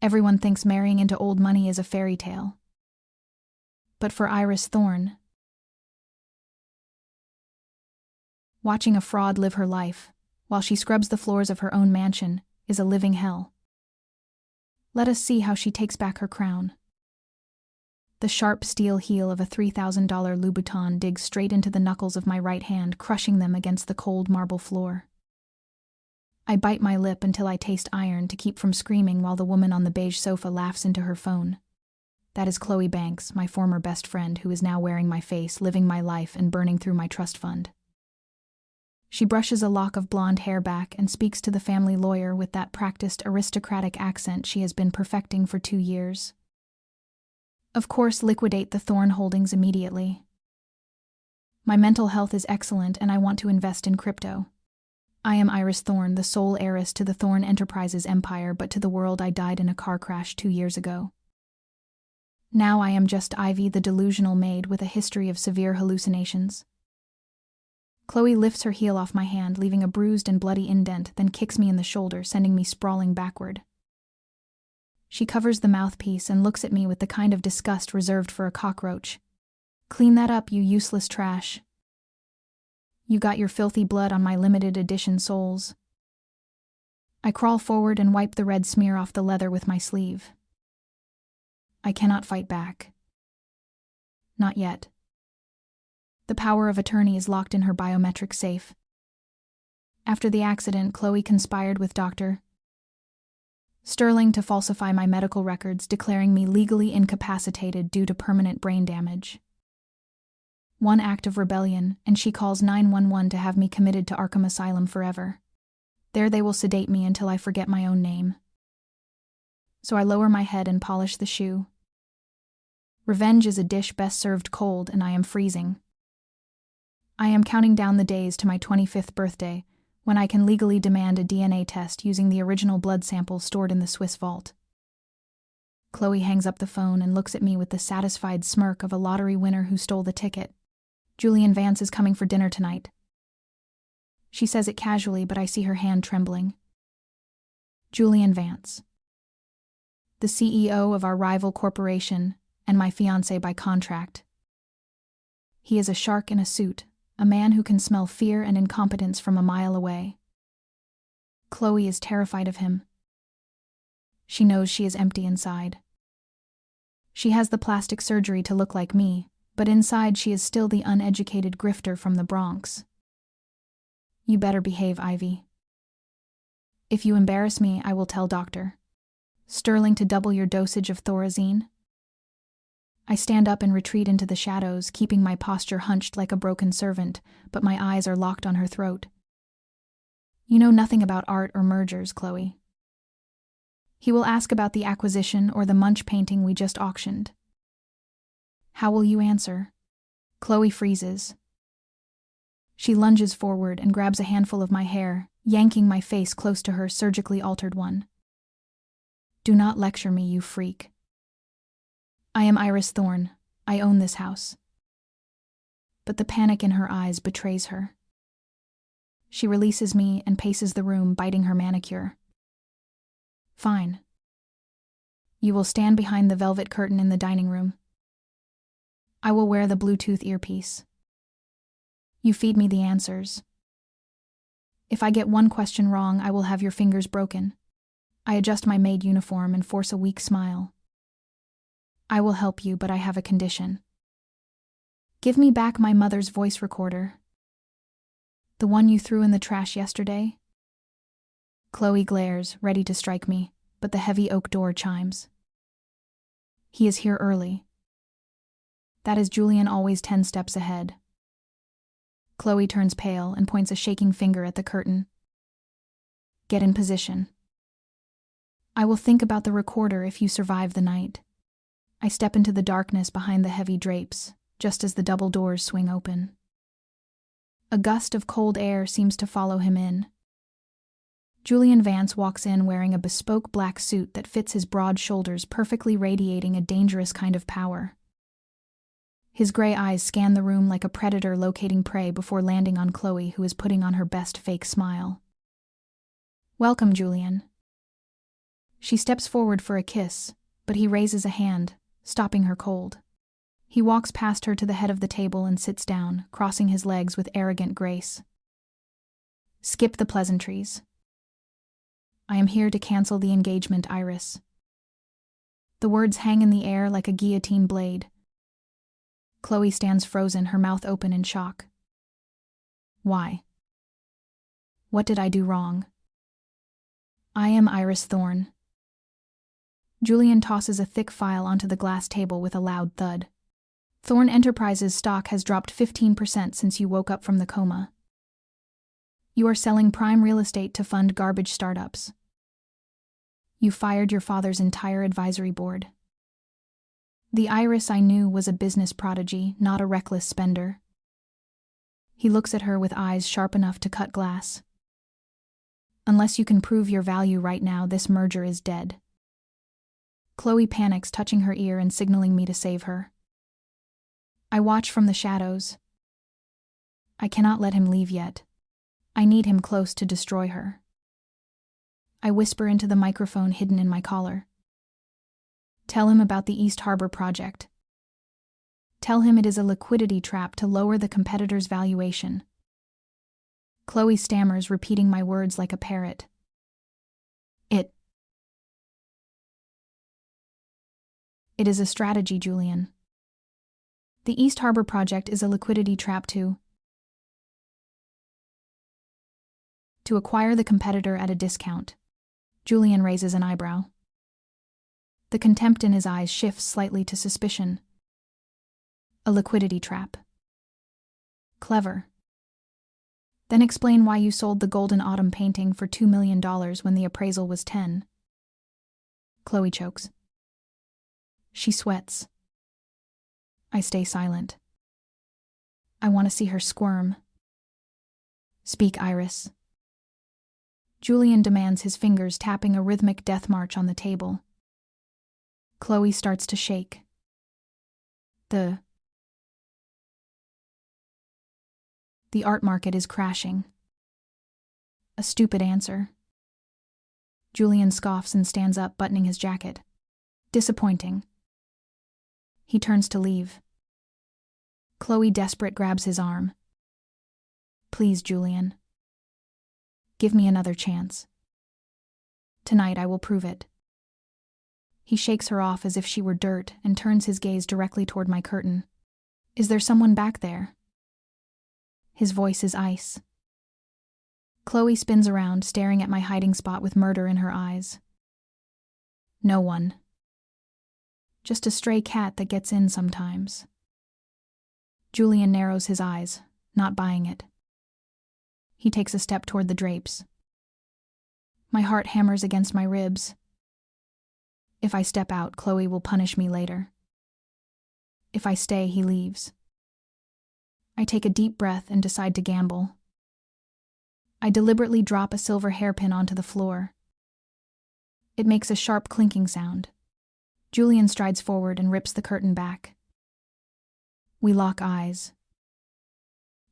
Everyone thinks marrying into old money is a fairy tale. But for Iris Thorne, watching a fraud live her life, while she scrubs the floors of her own mansion, is a living hell. Let us see how she takes back her crown. The sharp steel heel of a $3,000 Louboutin digs straight into the knuckles of my right hand, crushing them against the cold marble floor. I bite my lip until I taste iron to keep from screaming while the woman on the beige sofa laughs into her phone. That is Chloe Banks, my former best friend, who is now wearing my face, living my life, and burning through my trust fund. She brushes a lock of blonde hair back and speaks to the family lawyer with that practiced aristocratic accent she has been perfecting for 2 years. Of course, liquidate the Thorne holdings immediately. My mental health is excellent and I want to invest in crypto. I am Iris Thorne, the sole heiress to the Thorne Enterprises empire, but to the world I died in a car crash 2 years ago. Now I am just Ivy, the delusional maid with a history of severe hallucinations. Chloe lifts her heel off my hand, leaving a bruised and bloody indent, then kicks me in the shoulder, sending me sprawling backward. She covers the mouthpiece and looks at me with the kind of disgust reserved for a cockroach. Clean that up, you useless trash. You got your filthy blood on my limited edition soles. I crawl forward and wipe the red smear off the leather with my sleeve. I cannot fight back. Not yet. The power of attorney is locked in her biometric safe. After the accident, Chloe conspired with Dr. Sterling to falsify my medical records, declaring me legally incapacitated due to permanent brain damage. One act of rebellion, and she calls 911 to have me committed to Arkham Asylum forever. There they will sedate me until I forget my own name. So I lower my head and polish the shoe. Revenge is a dish best served cold, and I am freezing. I am counting down the days to my 25th birthday, when I can legally demand a DNA test using the original blood sample stored in the Swiss vault. Chloe hangs up the phone and looks at me with the satisfied smirk of a lottery winner who stole the ticket. Julian Vance is coming for dinner tonight. She says it casually, but I see her hand trembling. Julian Vance, the CEO of our rival corporation and my fiancé by contract. He is a shark in a suit, a man who can smell fear and incompetence from a mile away. Chloe is terrified of him. She knows she is empty inside. She has the plastic surgery to look like me, but inside she is still the uneducated grifter from the Bronx. You better behave, Ivy. If you embarrass me, I will tell Dr. Sterling to double your dosage of Thorazine. I stand up and retreat into the shadows, keeping my posture hunched like a broken servant, but my eyes are locked on her throat. You know nothing about art or mergers, Chloe. He will ask about the acquisition or the Munch painting we just auctioned. How will you answer? Chloe freezes. She lunges forward and grabs a handful of my hair, yanking my face close to her surgically altered one. Do not lecture me, you freak. I am Iris Thorne. I own this house. But the panic in her eyes betrays her. She releases me and paces the room, biting her manicure. Fine. You will stand behind the velvet curtain in the dining room. I will wear the Bluetooth earpiece. You feed me the answers. If I get one question wrong, I will have your fingers broken. I adjust my maid uniform and force a weak smile. I will help you, but I have a condition. Give me back my mother's voice recorder. The one you threw in the trash yesterday? Chloe glares, ready to strike me, but the heavy oak door chimes. He is here early. That is Julian, always 10 steps ahead. Chloe turns pale and points a shaking finger at the curtain. Get in position. I will think about the recorder if you survive the night. I step into the darkness behind the heavy drapes, just as the double doors swing open. A gust of cold air seems to follow him in. Julian Vance walks in wearing a bespoke black suit that fits his broad shoulders, perfectly radiating a dangerous kind of power. His gray eyes scan the room like a predator locating prey before landing on Chloe, who is putting on her best fake smile. Welcome, Julian. She steps forward for a kiss, but he raises a hand, stopping her cold. He walks past her to the head of the table and sits down, crossing his legs with arrogant grace. Skip the pleasantries. I am here to cancel the engagement, Iris. The words hang in the air like a guillotine blade. Chloe stands frozen, her mouth open in shock. Why? What did I do wrong? I am Iris Thorne. Julian tosses a thick file onto the glass table with a loud thud. Thorne Enterprises stock has dropped 15% since you woke up from the coma. You are selling prime real estate to fund garbage startups. You fired your father's entire advisory board. The Iris I knew was a business prodigy, not a reckless spender. He looks at her with eyes sharp enough to cut glass. Unless you can prove your value right now, this merger is dead. Chloe panics, touching her ear and signaling me to save her. I watch from the shadows. I cannot let him leave yet. I need him close to destroy her. I whisper into the microphone hidden in my collar. Tell him about the East Harbor project. Tell him it is a liquidity trap to lower the competitor's valuation. Chloe stammers, repeating my words like a parrot. It is a strategy, Julian. The East Harbor project is a liquidity trap to acquire the competitor at a discount. Julian raises an eyebrow. The contempt in his eyes shifts slightly to suspicion. A liquidity trap. Clever. Then explain why you sold the Golden Autumn painting for $2 million when the appraisal was 10. Chloe chokes. She sweats. I stay silent. I want to see her squirm. Speak, Iris. Julian demands, his fingers tapping a rhythmic death march on the table. Chloe starts to shake. The art market is crashing. A stupid answer. Julian scoffs and stands up, buttoning his jacket. Disappointing. He turns to leave. Chloe, desperate, grabs his arm. Please, Julian. Give me another chance. Tonight I will prove it. He shakes her off as if she were dirt and turns his gaze directly toward my curtain. Is there someone back there? His voice is ice. Chloe spins around, staring at my hiding spot with murder in her eyes. No one. Just a stray cat that gets in sometimes. Julian narrows his eyes, not buying it. He takes a step toward the drapes. My heart hammers against my ribs. If I step out, Chloe will punish me later. If I stay, he leaves. I take a deep breath and decide to gamble. I deliberately drop a silver hairpin onto the floor. It makes a sharp clinking sound. Julian strides forward and rips the curtain back. We lock eyes.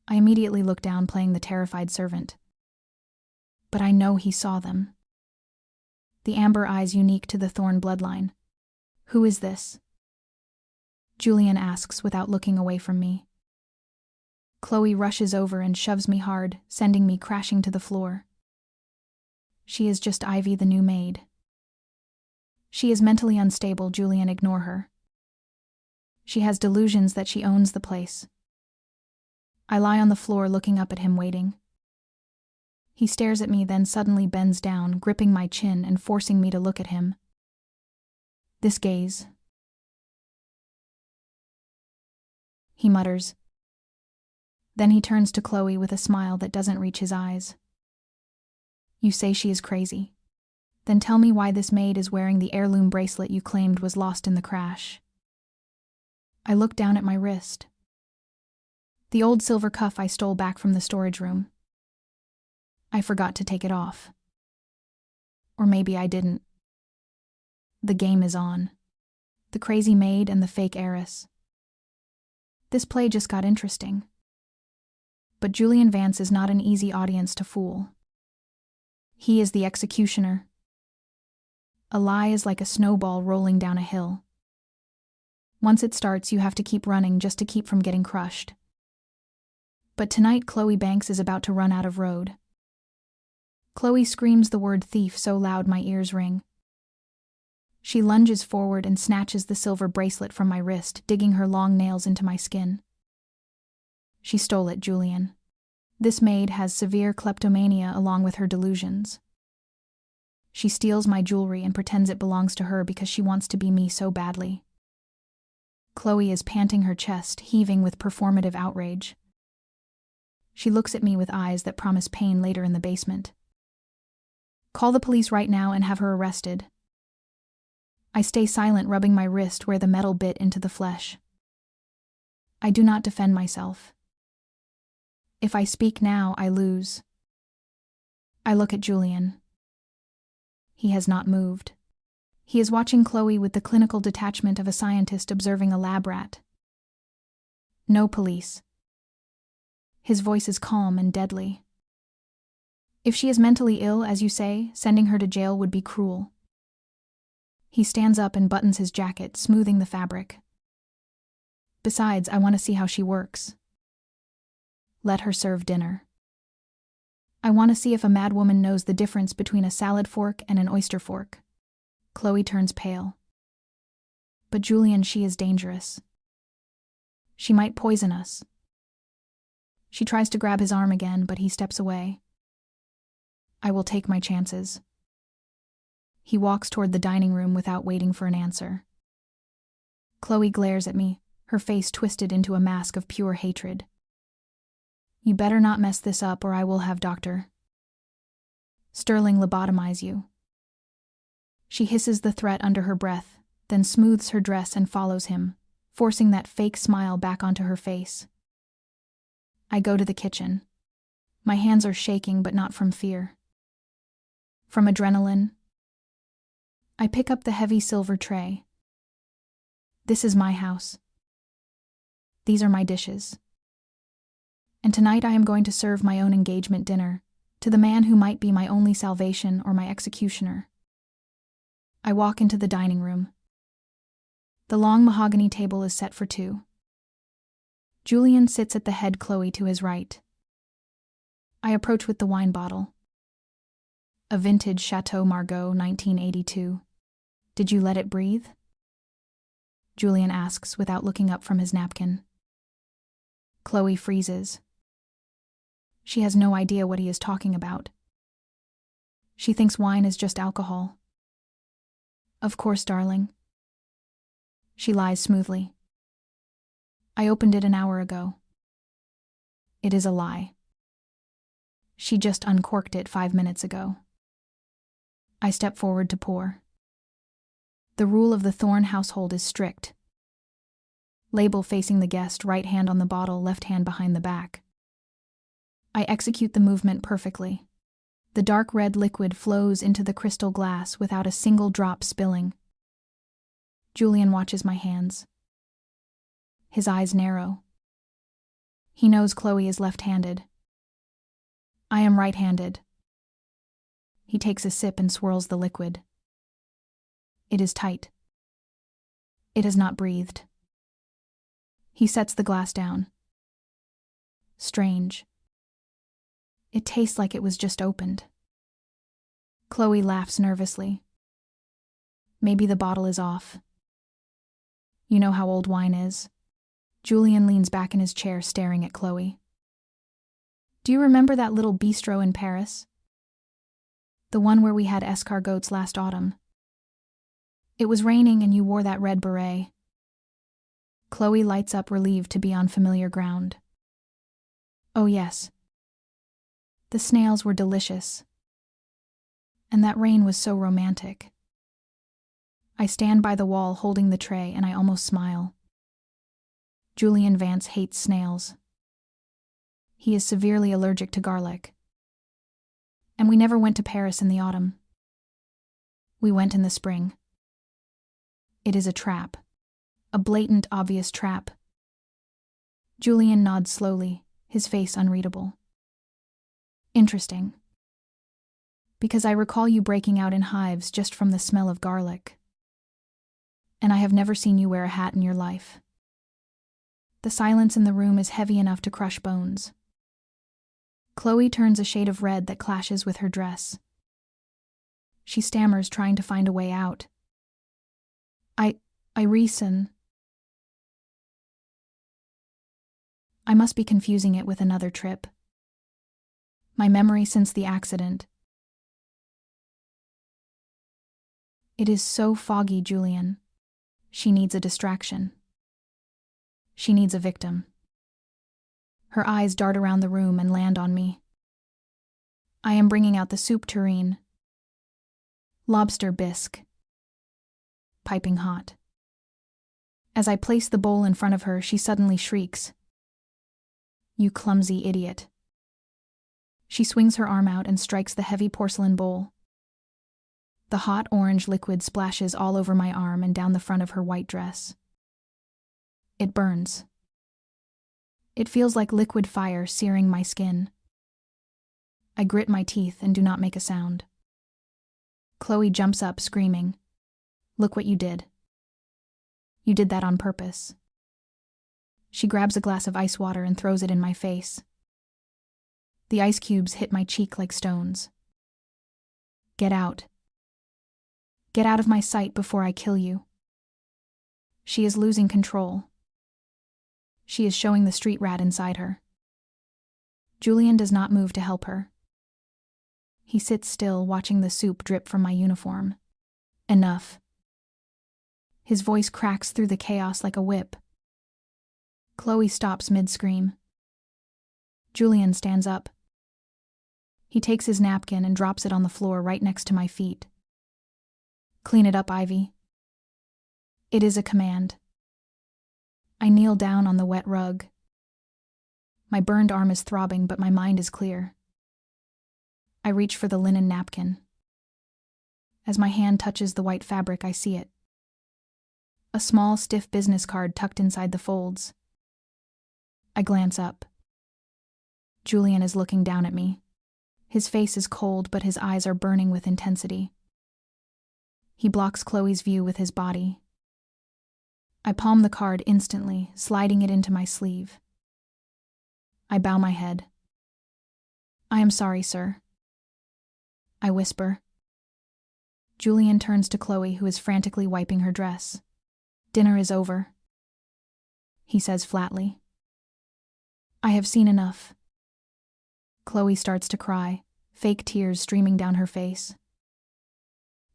I immediately look down, playing the terrified servant. But I know he saw them. The amber eyes unique to the Thorne bloodline. Who is this? Julian asks without looking away from me. Chloe rushes over and shoves me hard, sending me crashing to the floor. She is just Ivy, the new maid. She is mentally unstable, Julian, ignore her. She has delusions that she owns the place. I lie on the floor looking up at him, waiting. He stares at me, then suddenly bends down, gripping my chin and forcing me to look at him. This gaze. He mutters. Then he turns to Chloe with a smile that doesn't reach his eyes. You say she is crazy. Then tell me why this maid is wearing the heirloom bracelet you claimed was lost in the crash. I look down at my wrist. The old silver cuff I stole back from the storage room. I forgot to take it off. Or maybe I didn't. The game is on. The crazy maid and the fake heiress. This play just got interesting. But Julian Vance is not an easy audience to fool. He is the executioner. A lie is like a snowball rolling down a hill. Once it starts, you have to keep running just to keep from getting crushed. But tonight, Chloe Banks is about to run out of road. Chloe screams the word thief so loud my ears ring. She lunges forward and snatches the silver bracelet from my wrist, digging her long nails into my skin. She stole it, Julian. This maid has severe kleptomania along with her delusions. She steals my jewelry and pretends it belongs to her because she wants to be me so badly. Chloe is panting, her chest heaving with performative outrage. She looks at me with eyes that promise pain later in the basement. Call the police right now and have her arrested. I stay silent, rubbing my wrist where the metal bit into the flesh. I do not defend myself. If I speak now, I lose. I look at Julian. He has not moved. He is watching Chloe with the clinical detachment of a scientist observing a lab rat. No police. His voice is calm and deadly. If she is mentally ill, as you say, sending her to jail would be cruel. He stands up and buttons his jacket, smoothing the fabric. Besides, I want to see how she works. Let her serve dinner. I want to see if a mad woman knows the difference between a salad fork and an oyster fork. Chloe turns pale. But Julian, she is dangerous. She might poison us. She tries to grab his arm again, but he steps away. I will take my chances. He walks toward the dining room without waiting for an answer. Chloe glares at me, her face twisted into a mask of pure hatred. You better not mess this up or I will have Dr. Sterling lobotomize you. She hisses the threat under her breath, then smooths her dress and follows him, forcing that fake smile back onto her face. I go to the kitchen. My hands are shaking, but not from fear. From adrenaline. I pick up the heavy silver tray. This is my house. These are my dishes. And tonight I am going to serve my own engagement dinner to the man who might be my only salvation or my executioner. I walk into the dining room. The long mahogany table is set for two. Julian sits at the head, Chloe to his right. I approach with the wine bottle. A vintage Chateau Margaux, 1982. Did you let it breathe? Julian asks without looking up from his napkin. Chloe freezes. She has no idea what he is talking about. She thinks wine is just alcohol. Of course, darling. She lies smoothly. I opened it an hour ago. It is a lie. She just uncorked it 5 minutes ago. I step forward to pour. The rule of the Thorne household is strict. Label facing the guest, right hand on the bottle, left hand behind the back. I execute the movement perfectly. The dark red liquid flows into the crystal glass without a single drop spilling. Julian watches my hands. His eyes narrow. He knows Chloe is left-handed. I am right-handed. He takes a sip and swirls the liquid. It is tight. It has not breathed. He sets the glass down. Strange. It tastes like it was just opened. Chloe laughs nervously. Maybe the bottle is off. You know how old wine is. Julian leans back in his chair, staring at Chloe. Do you remember that little bistro in Paris? The one where we had escargots last autumn. It was raining and you wore that red beret. Chloe lights up, relieved to be on familiar ground. Oh yes. The snails were delicious. And that rain was so romantic. I stand by the wall holding the tray and I almost smile. Julian Vance hates snails. He is severely allergic to garlic. And we never went to Paris in the autumn. We went in the spring. It is a trap. A blatant, obvious trap. Julian nods slowly, his face unreadable. Interesting. Because I recall you breaking out in hives just from the smell of garlic. And I have never seen you wear a hat in your life. The silence in the room is heavy enough to crush bones. Chloe turns a shade of red that clashes with her dress. She stammers, trying to find a way out. I reason. I must be confusing it with another trip. My memory since the accident. It is so foggy, Julian. She needs a distraction. She needs a victim. Her eyes dart around the room and land on me. I am bringing out the soup tureen. Lobster bisque. Piping hot. As I place the bowl in front of her, she suddenly shrieks. You clumsy idiot. She swings her arm out and strikes the heavy porcelain bowl. The hot orange liquid splashes all over my arm and down the front of her white dress. It burns. It feels like liquid fire searing my skin. I grit my teeth and do not make a sound. Chloe jumps up, screaming, "Look what you did. You did that on purpose." She grabs a glass of ice water and throws it in my face. The ice cubes hit my cheek like stones. Get out. Get out of my sight before I kill you. She is losing control. She is showing the street rat inside her. Julian does not move to help her. He sits still, watching the soup drip from my uniform. Enough. His voice cracks through the chaos like a whip. Chloe stops mid-scream. Julian stands up. He takes his napkin and drops it on the floor right next to my feet. Clean it up, Ivy. It is a command. I kneel down on the wet rug. My burned arm is throbbing, but my mind is clear. I reach for the linen napkin. As my hand touches the white fabric, I see it. A small, stiff business card tucked inside the folds. I glance up. Julian is looking down at me. His face is cold, but his eyes are burning with intensity. He blocks Chloe's view with his body. I palm the card instantly, sliding it into my sleeve. I bow my head. I am sorry, sir. I whisper. Julian turns to Chloe, who is frantically wiping her dress. Dinner is over, he says flatly. I have seen enough. Chloe starts to cry, fake tears streaming down her face.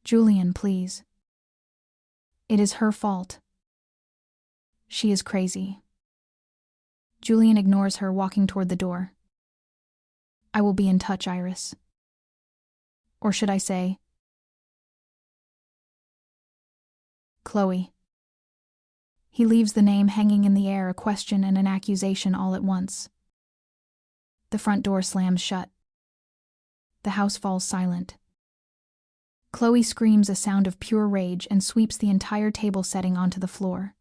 Julian, please. It is her fault. She is crazy. Julian ignores her, walking toward the door. I will be in touch, Iris. Or should I say, Chloe. He leaves the name hanging in the air, a question and an accusation all at once. The front door slams shut. The house falls silent. Chloe screams a sound of pure rage and sweeps the entire table setting onto the floor.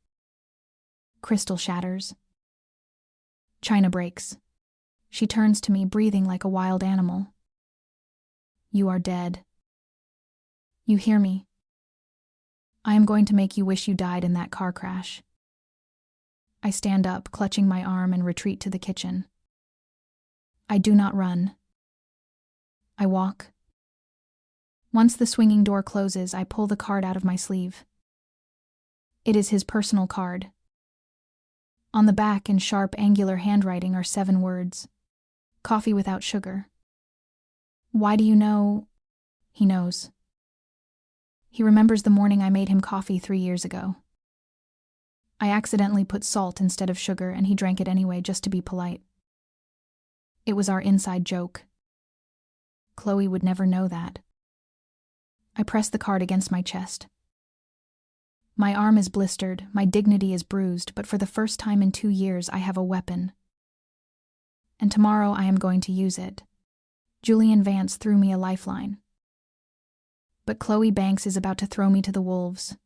Crystal shatters. China breaks. She turns to me, breathing like a wild animal. You are dead. You hear me? I am going to make you wish you died in that car crash. I stand up, clutching my arm, and retreat to the kitchen. I do not run. I walk. Once the swinging door closes, I pull the card out of my sleeve. It is his personal card. On the back, in sharp, angular handwriting, are 7 words. Coffee without sugar. Why do you know? He knows. He remembers the morning I made him coffee 3 years ago. I accidentally put salt instead of sugar, and he drank it anyway just to be polite. It was our inside joke. Chloe would never know that. I press the card against my chest. My arm is blistered, my dignity is bruised, but for the first time in 2 years I have a weapon. And tomorrow I am going to use it. Julian Vance threw me a lifeline. But Chloe Banks is about to throw me to the wolves.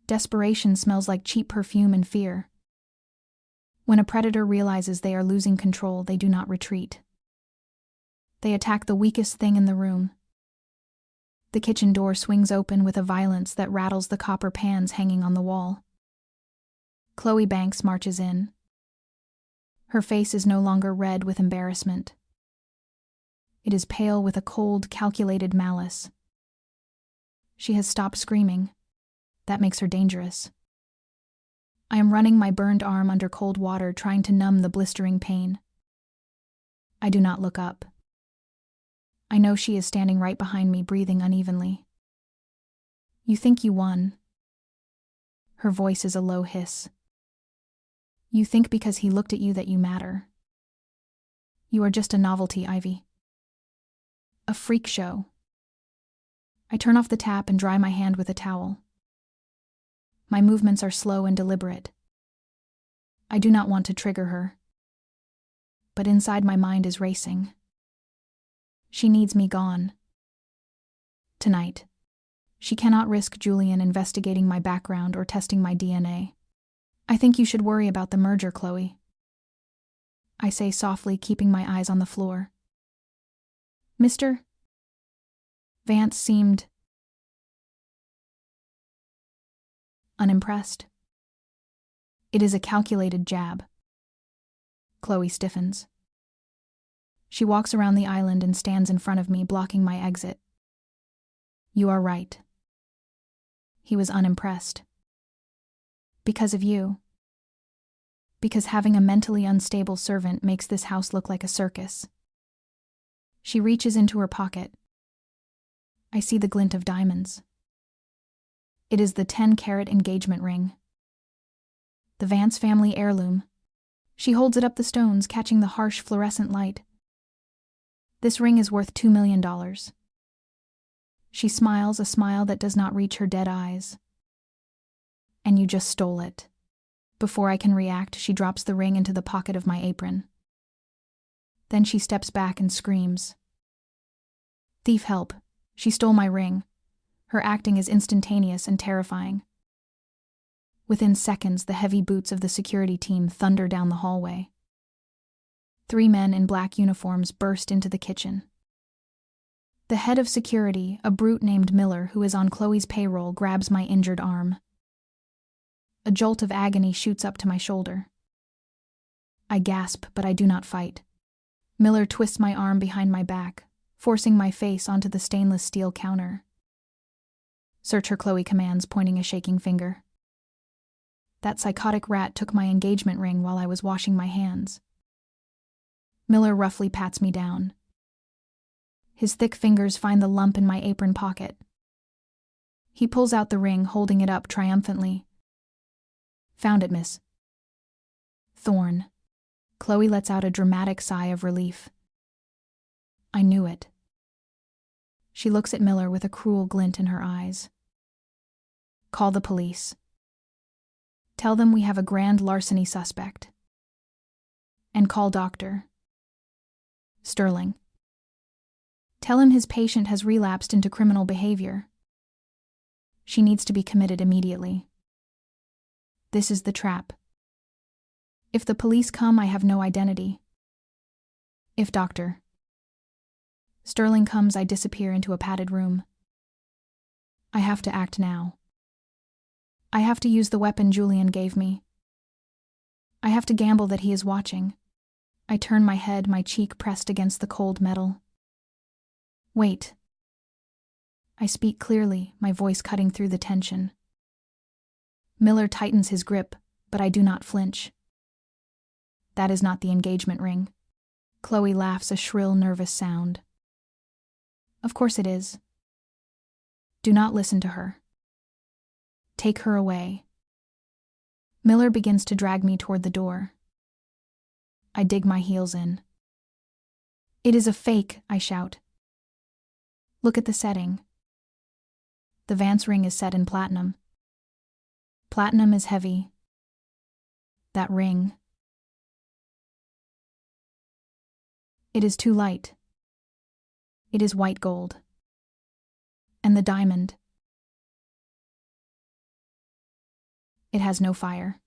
Desperation smells like cheap perfume and fear. When a predator realizes they are losing control, they do not retreat. They attack the weakest thing in the room. The kitchen door swings open with a violence that rattles the copper pans hanging on the wall. Chloe Banks marches in. Her face is no longer red with embarrassment. It is pale with a cold, calculated malice. She has stopped screaming. That makes her dangerous. I am running my burned arm under cold water, trying to numb the blistering pain. I do not look up. I know she is standing right behind me, breathing unevenly. You think you won. Her voice is a low hiss. You think because he looked at you that you matter. You are just a novelty, Ivy. A freak show. I turn off the tap and dry my hand with a towel. My movements are slow and deliberate. I do not want to trigger her. But inside my mind is racing. She needs me gone. Tonight. She cannot risk Julian investigating my background or testing my DNA. I think you should worry about the merger, Chloe. I say softly, keeping my eyes on the floor. Mr. Vance seemed unimpressed. It is a calculated jab. Chloe stiffens. She walks around the island and stands in front of me, blocking my exit. You are right. He was unimpressed. Because of you. Because having a mentally unstable servant makes this house look like a circus. She reaches into her pocket. I see the glint of diamonds. It is the 10-carat engagement ring. The Vance family heirloom. She holds it up the stones, catching the harsh fluorescent light. This ring is worth $2 million. She smiles, a smile that does not reach her dead eyes. And you just stole it. Before I can react, she drops the ring into the pocket of my apron. Then she steps back and screams. Thief, help. She stole my ring. Her acting is instantaneous and terrifying. Within seconds, the heavy boots of the security team thunder down the hallway. 3 men in black uniforms burst into the kitchen. The head of security, a brute named Miller who is on Chloe's payroll, grabs my injured arm. A jolt of agony shoots up to my shoulder. I gasp, but I do not fight. Miller twists my arm behind my back, forcing my face onto the stainless steel counter. Search her, Chloe commands, pointing a shaking finger. That psychotic rat took my engagement ring while I was washing my hands. Miller roughly pats me down. His thick fingers find the lump in my apron pocket. He pulls out the ring, holding it up triumphantly. Found it, miss. Thorn. Chloe lets out a dramatic sigh of relief. I knew it. She looks at Miller with a cruel glint in her eyes. Call the police. Tell them we have a grand larceny suspect. And call Dr. Sterling. Tell him his patient has relapsed into criminal behavior. She needs to be committed immediately. This is the trap. If the police come, I have no identity. If Dr. Sterling comes, I disappear into a padded room. I have to act now. I have to use the weapon Julian gave me. I have to gamble that he is watching. I turn my head, my cheek pressed against the cold metal. Wait. I speak clearly, my voice cutting through the tension. Miller tightens his grip, but I do not flinch. That is not the engagement ring. Chloe laughs, a shrill, nervous sound. Of course it is. Do not listen to her. Take her away. Miller begins to drag me toward the door. I dig my heels in. It is a fake, I shout. Look at the setting. The Vance ring is set in platinum. Platinum is heavy. That ring. It is too light. It is white gold. And the diamond. It has no fire.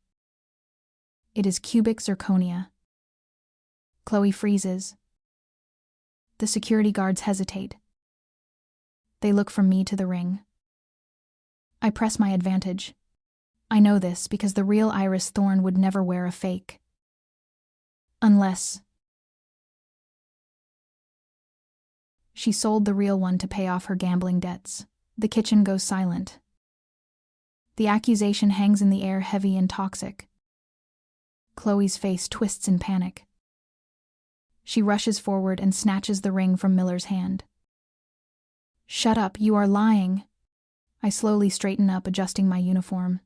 It is cubic zirconia. Chloe freezes. The security guards hesitate. They look from me to the ring. I press my advantage. I know this because the real Iris Thorne would never wear a fake. Unless she sold the real one to pay off her gambling debts. The kitchen goes silent. The accusation hangs in the air, heavy and toxic. Chloe's face twists in panic. She rushes forward and snatches the ring from Miller's hand. "Shut up, you are lying." I slowly straighten up, adjusting my uniform.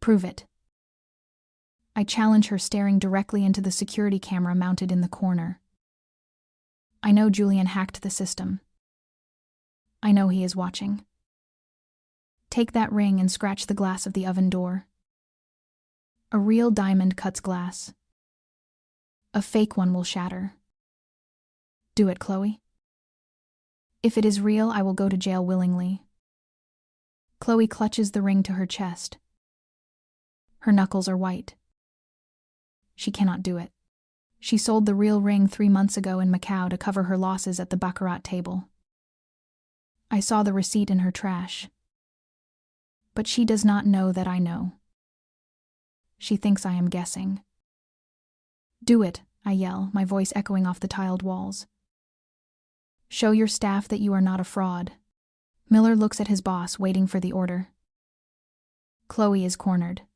"Prove it." I challenge her, staring directly into the security camera mounted in the corner. I know Julian hacked the system. I know he is watching. Take that ring and scratch the glass of the oven door. A real diamond cuts glass. A fake one will shatter. Do it, Chloe. If it is real, I will go to jail willingly. Chloe clutches the ring to her chest. Her knuckles are white. She cannot do it. She sold the real ring 3 months ago in Macau to cover her losses at the baccarat table. I saw the receipt in her trash. But she does not know that I know. She thinks I am guessing. "Do it," I yell, my voice echoing off the tiled walls. "Show your staff that you are not a fraud." Miller looks at his boss, waiting for the order. Chloe is cornered.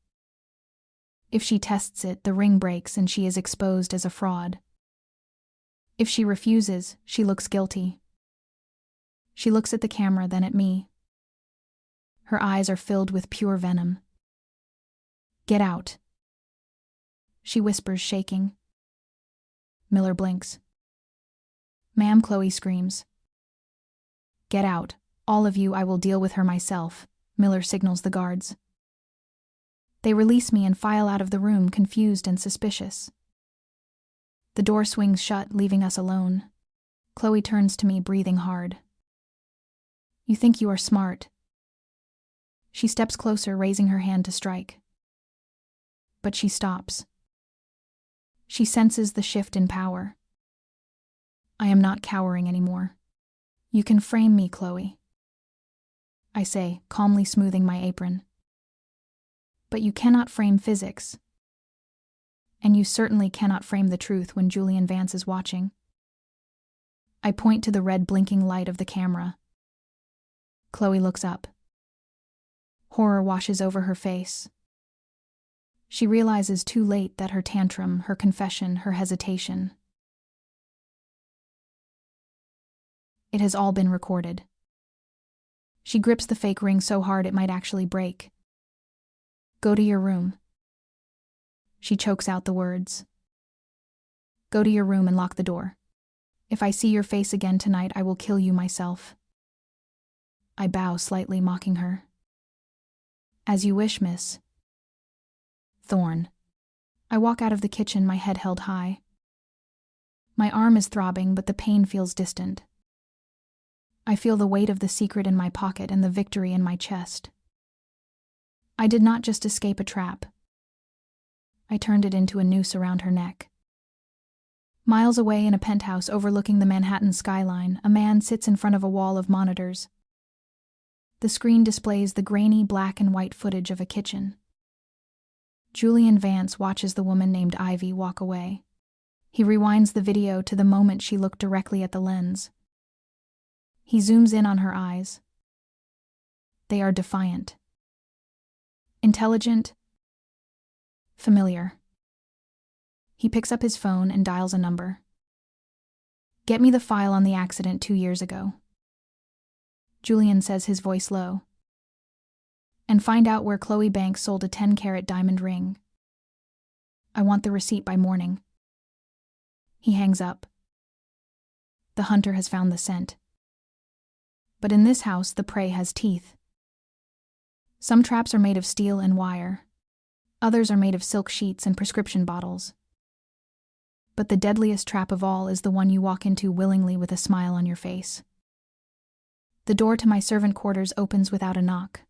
If she tests it, the ring breaks and she is exposed as a fraud. If she refuses, she looks guilty. She looks at the camera, then at me. Her eyes are filled with pure venom. "Get out," she whispers, shaking. Miller blinks. "Ma'am," Chloe screams. "Get out. All of you, I will deal with her myself," Miller signals the guards. They release me and file out of the room, confused and suspicious. The door swings shut, leaving us alone. Chloe turns to me, breathing hard. "You think you are smart." She steps closer, raising her hand to strike. But she stops. She senses the shift in power. I am not cowering anymore. "You can frame me, Chloe," I say, calmly smoothing my apron. "But you cannot frame physics. And you certainly cannot frame the truth when Julian Vance is watching." I point to the red blinking light of the camera. Chloe looks up. Horror washes over her face. She realizes too late that her tantrum, her confession, her hesitation, it has all been recorded. She grips the fake ring so hard it might actually break. "Go to your room." She chokes out the words. "Go to your room and lock the door. If I see your face again tonight, I will kill you myself." I bow slightly, mocking her. "As you wish, Miss Thorne." I walk out of the kitchen, my head held high. My arm is throbbing, but the pain feels distant. I feel the weight of the secret in my pocket and the victory in my chest. I did not just escape a trap. I turned it into a noose around her neck. Miles away in a penthouse overlooking the Manhattan skyline, a man sits in front of a wall of monitors. The screen displays the grainy black and white footage of a kitchen. Julian Vance watches the woman named Ivy walk away. He rewinds the video to the moment she looked directly at the lens. He zooms in on her eyes. They are defiant. Intelligent. Familiar. He picks up his phone and dials a number. "Get me the file on the accident 2 years ago." Julian says, his voice low. "And find out where Chloe Banks sold a 10-carat diamond ring. I want the receipt by morning." He hangs up. The hunter has found the scent. But in this house, the prey has teeth. Some traps are made of steel and wire. Others are made of silk sheets and prescription bottles. But the deadliest trap of all is the one you walk into willingly with a smile on your face. The door to my servant quarters opens without a knock.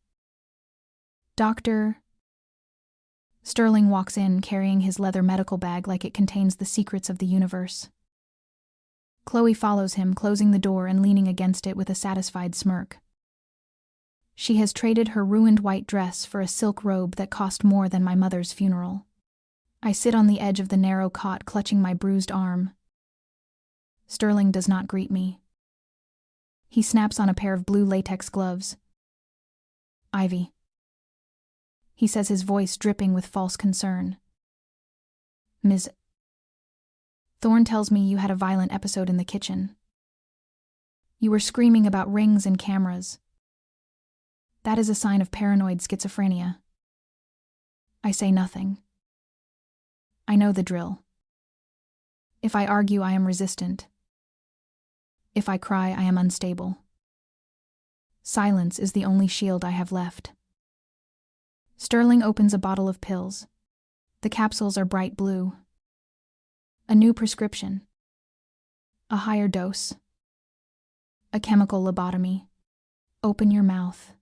"Dr." Sterling walks in, carrying his leather medical bag like it contains the secrets of the universe. Chloe follows him, closing the door and leaning against it with a satisfied smirk. She has traded her ruined white dress for a silk robe that cost more than my mother's funeral. I sit on the edge of the narrow cot, clutching my bruised arm. Sterling does not greet me. He snaps on a pair of blue latex gloves. "Ivy," he says, his voice dripping with false concern. "Ms. Thorne tells me you had a violent episode in the kitchen. You were screaming about rings and cameras. That is a sign of paranoid schizophrenia." I say nothing. I know the drill. If I argue, I am resistant. If I cry, I am unstable. Silence is the only shield I have left. Sterling opens a bottle of pills. The capsules are bright blue. A new prescription. A higher dose. A chemical lobotomy. "Open your mouth."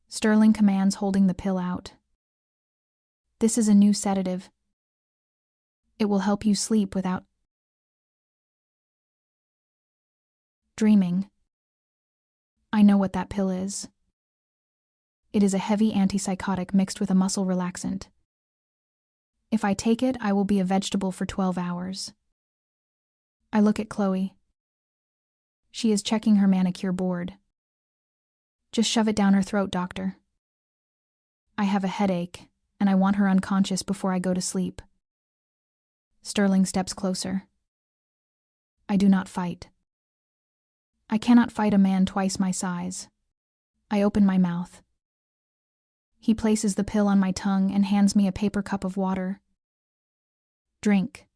Sterling commands, holding the pill out. "This is a new sedative. It will help you sleep without dreaming." I know what that pill is. It is a heavy antipsychotic mixed with a muscle relaxant. If I take it, I will be a vegetable for 12 hours. I look at Chloe. She is checking her manicure board. "Just shove it down her throat, doctor. I have a headache, and I want her unconscious before I go to sleep." Sterling steps closer. I do not fight. I cannot fight a man twice my size. I open my mouth. He places the pill on my tongue and hands me a paper cup of water. "Drink."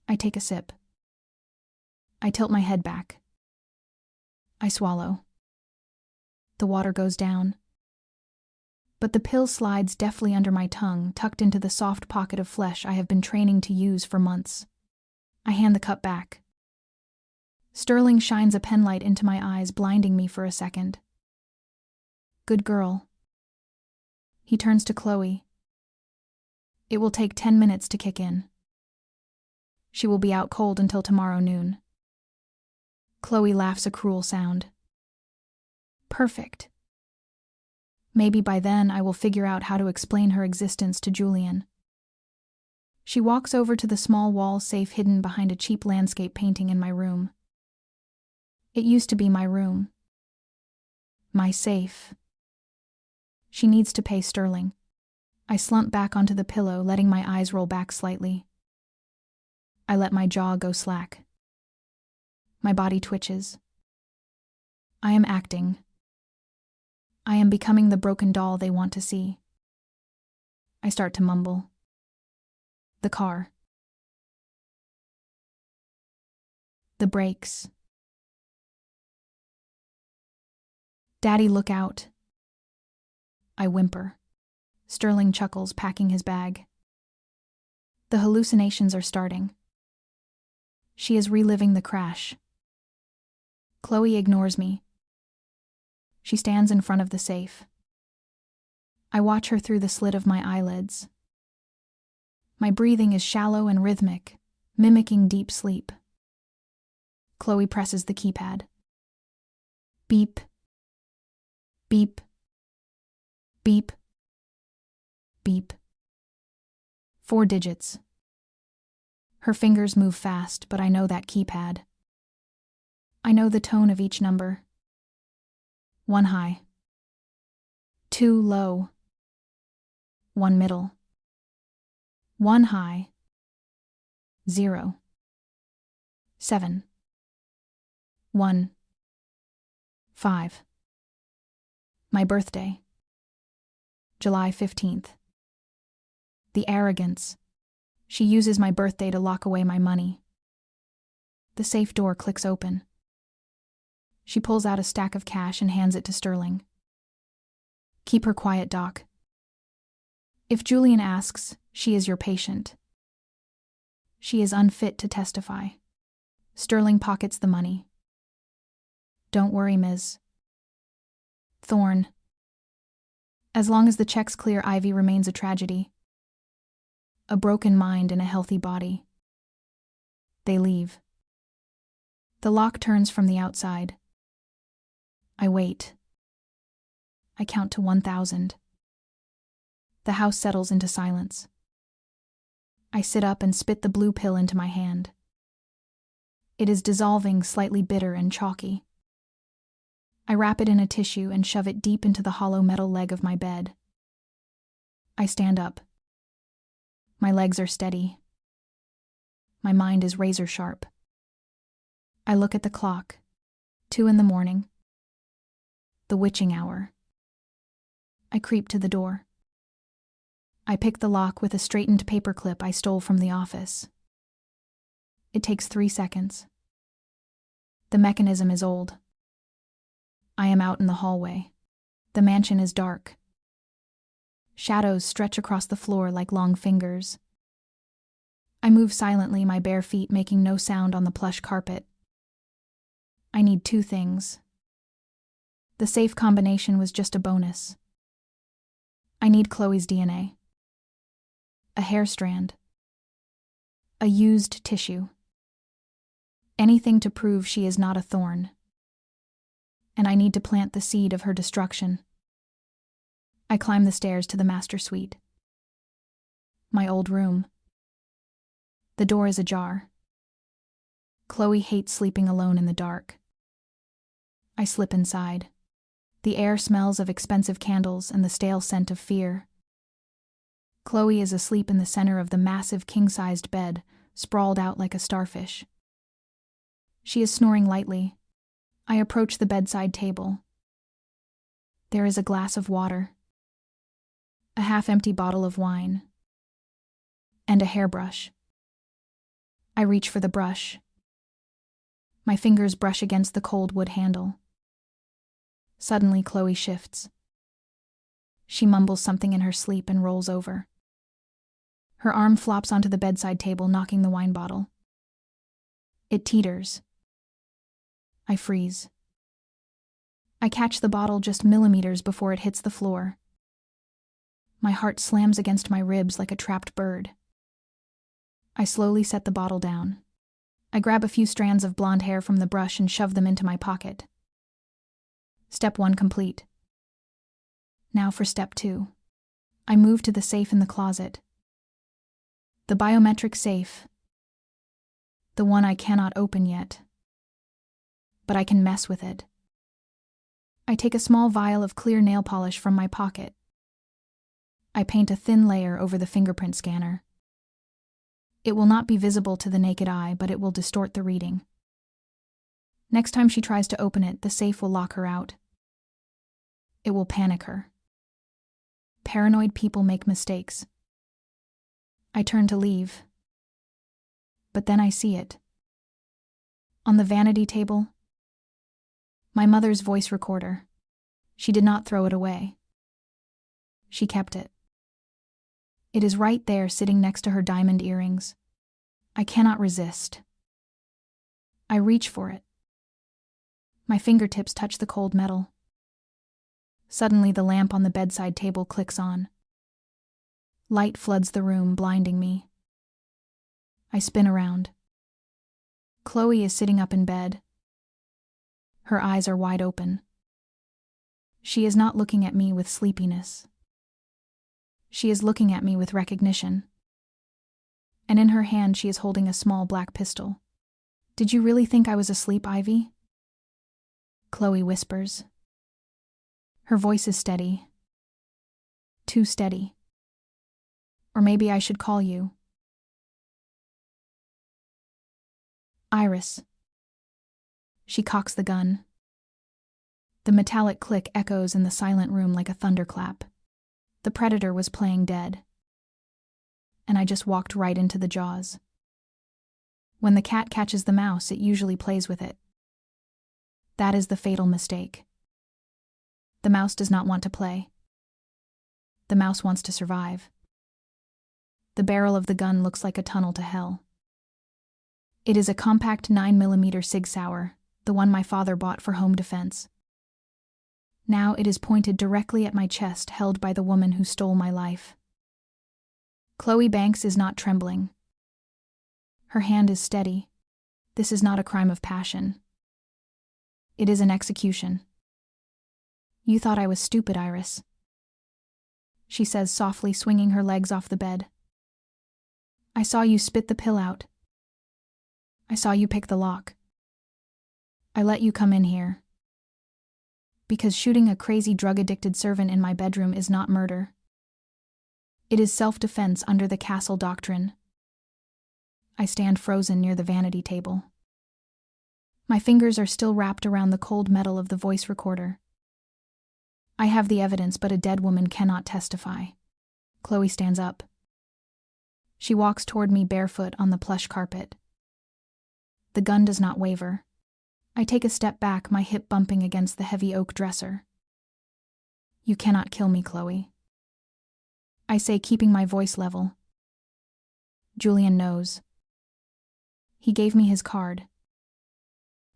I take a sip. I tilt my head back. I swallow. The water goes down. But the pill slides deftly under my tongue, tucked into the soft pocket of flesh I have been training to use for months. I hand the cup back. Sterling shines a penlight into my eyes, blinding me for a second. "Good girl." He turns to Chloe. "It will take 10 minutes to kick in. She will be out cold until tomorrow noon." Chloe laughs a cruel sound. "Perfect. Maybe by then I will figure out how to explain her existence to Julian." She walks over to the small wall safe hidden behind a cheap landscape painting in my room. It used to be my room. My safe. She needs to pay Sterling. I slump back onto the pillow, letting my eyes roll back slightly. I let my jaw go slack. My body twitches. I am acting. I am becoming the broken doll they want to see. I start to mumble. The car. The brakes. "Daddy, look out." I whimper. Sterling chuckles, packing his bag. The hallucinations are starting. She is reliving the crash. Chloe ignores me. She stands in front of the safe. I watch her through the slit of my eyelids. My breathing is shallow and rhythmic, mimicking deep sleep. Chloe presses the keypad. Beep. Beep. Beep. Beep. 4 digits. Her fingers move fast, but I know that keypad. I know the tone of each number. 1 high. 2 low. 1 middle. 1 high. 0. 7. 1. 5. My birthday. July 15th. The arrogance. She uses my birthday to lock away my money. The safe door clicks open. She pulls out a stack of cash and hands it to Sterling. "Keep her quiet, Doc. If Julian asks, she is your patient. She is unfit to testify." Sterling pockets the money. "Don't worry, Ms. Thorne. As long as the checks clear, Ivy remains a tragedy. A broken mind in a healthy body. They leave. The lock turns from the outside. I wait. I count to 1,000. The house settles into silence. I sit up and spit the blue pill into my hand. It is dissolving, slightly bitter and chalky. I wrap it in a tissue and shove it deep into the hollow metal leg of my bed. I stand up. My legs are steady. My mind is razor sharp. I look at the clock. 2 a.m. The witching hour. I creep to the door. I pick the lock with a straightened paperclip I stole from the office. It takes 3 seconds. The mechanism is old. I am out in the hallway. The mansion is dark. Shadows stretch across the floor like long fingers. I move silently, my bare feet making no sound on the plush carpet. I need 2 things. The safe combination was just a bonus. I need Chloe's DNA. A hair strand. A used tissue. Anything to prove she is not a thorn. And I need to plant the seed of her destruction. I climb the stairs to the master suite. My old room. The door is ajar. Chloe hates sleeping alone in the dark. I slip inside. The air smells of expensive candles and the stale scent of fear. Chloe is asleep in the center of the massive king-sized bed, sprawled out like a starfish. She is snoring lightly. I approach the bedside table. There is a glass of water, a half-empty bottle of wine, and a hairbrush. I reach for the brush. My fingers brush against the cold wood handle. Suddenly, Chloe shifts. She mumbles something in her sleep and rolls over. Her arm flops onto the bedside table, knocking the wine bottle. It teeters. I freeze. I catch the bottle just millimeters before it hits the floor. My heart slams against my ribs like a trapped bird. I slowly set the bottle down. I grab a few strands of blonde hair from the brush and shove them into my pocket. Step 1 complete. Now for step 2. I move to the safe in the closet. The biometric safe. The one I cannot open yet. But I can mess with it. I take a small vial of clear nail polish from my pocket. I paint a thin layer over the fingerprint scanner. It will not be visible to the naked eye, but it will distort the reading. Next time she tries to open it, the safe will lock her out. It will panic her. Paranoid people make mistakes. I turn to leave. But then I see it. On the vanity table, my mother's voice recorder. She did not throw it away. She kept it. It is right there, sitting next to her diamond earrings. I cannot resist. I reach for it. My fingertips touch the cold metal. Suddenly, the lamp on the bedside table clicks on. Light floods the room, blinding me. I spin around. Chloe is sitting up in bed. Her eyes are wide open. She is not looking at me with sleepiness. She is looking at me with recognition. And in her hand she is holding a small black pistol. "Did you really think I was asleep, Ivy?" Chloe whispers. Her voice is steady. Too steady. Or maybe I should call you Iris. She cocks the gun. The metallic click echoes in the silent room like a thunderclap. The predator was playing dead. And I just walked right into the jaws. When the cat catches the mouse, it usually plays with it. That is the fatal mistake. The mouse does not want to play. The mouse wants to survive. The barrel of the gun looks like a tunnel to hell. It is a compact 9mm Sig Sauer, the one my father bought for home defense. Now it is pointed directly at my chest, held by the woman who stole my life. Chloe Banks is not trembling. Her hand is steady. This is not a crime of passion. It is an execution. You thought I was stupid, Iris, she says softly, swinging her legs off the bed. I saw you spit the pill out. I saw you pick the lock. I let you come in here. Because shooting a crazy drug-addicted servant in my bedroom is not murder. It is self-defense under the castle doctrine. I stand frozen near the vanity table. My fingers are still wrapped around the cold metal of the voice recorder. I have the evidence, but a dead woman cannot testify. Chloe stands up. She walks toward me barefoot on the plush carpet. The gun does not waver. I take a step back, my hip bumping against the heavy oak dresser. You cannot kill me, Chloe, I say, keeping my voice level. Julian knows. He gave me his card.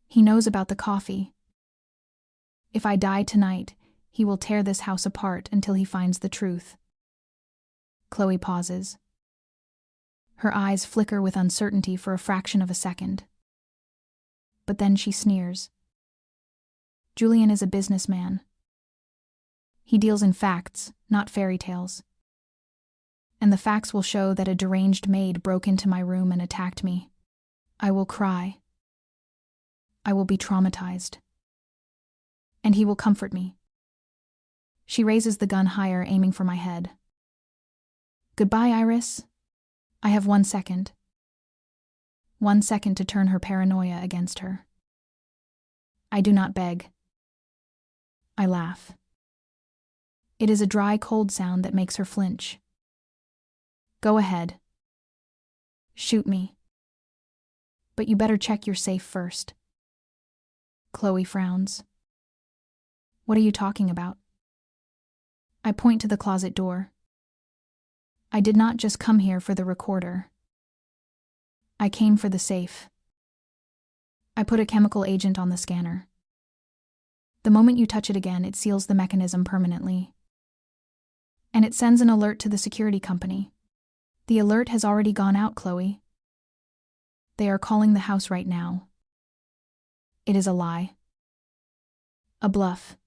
He knows about the coffee. If I die tonight, he will tear this house apart until he finds the truth. Chloe pauses. Her eyes flicker with uncertainty for a fraction of a second. But then she sneers. Julian is a businessman. He deals in facts, not fairy tales. And the facts will show that a deranged maid broke into my room and attacked me. I will cry. I will be traumatized. And he will comfort me. She raises the gun higher, aiming for my head. Goodbye, Iris. I have 1 second. 1 second to turn her paranoia against her. I do not beg. I laugh. It is a dry, cold sound that makes her flinch. Go ahead. Shoot me. But you better check your safe first. Chloe frowns. What are you talking about? I point to the closet door. I did not just come here for the recorder. I came for the safe. I put a chemical agent on the scanner. The moment you touch it again, it seals the mechanism permanently. And it sends an alert to the security company. The alert has already gone out, Chloe. They are calling the house right now. It is a lie. A bluff.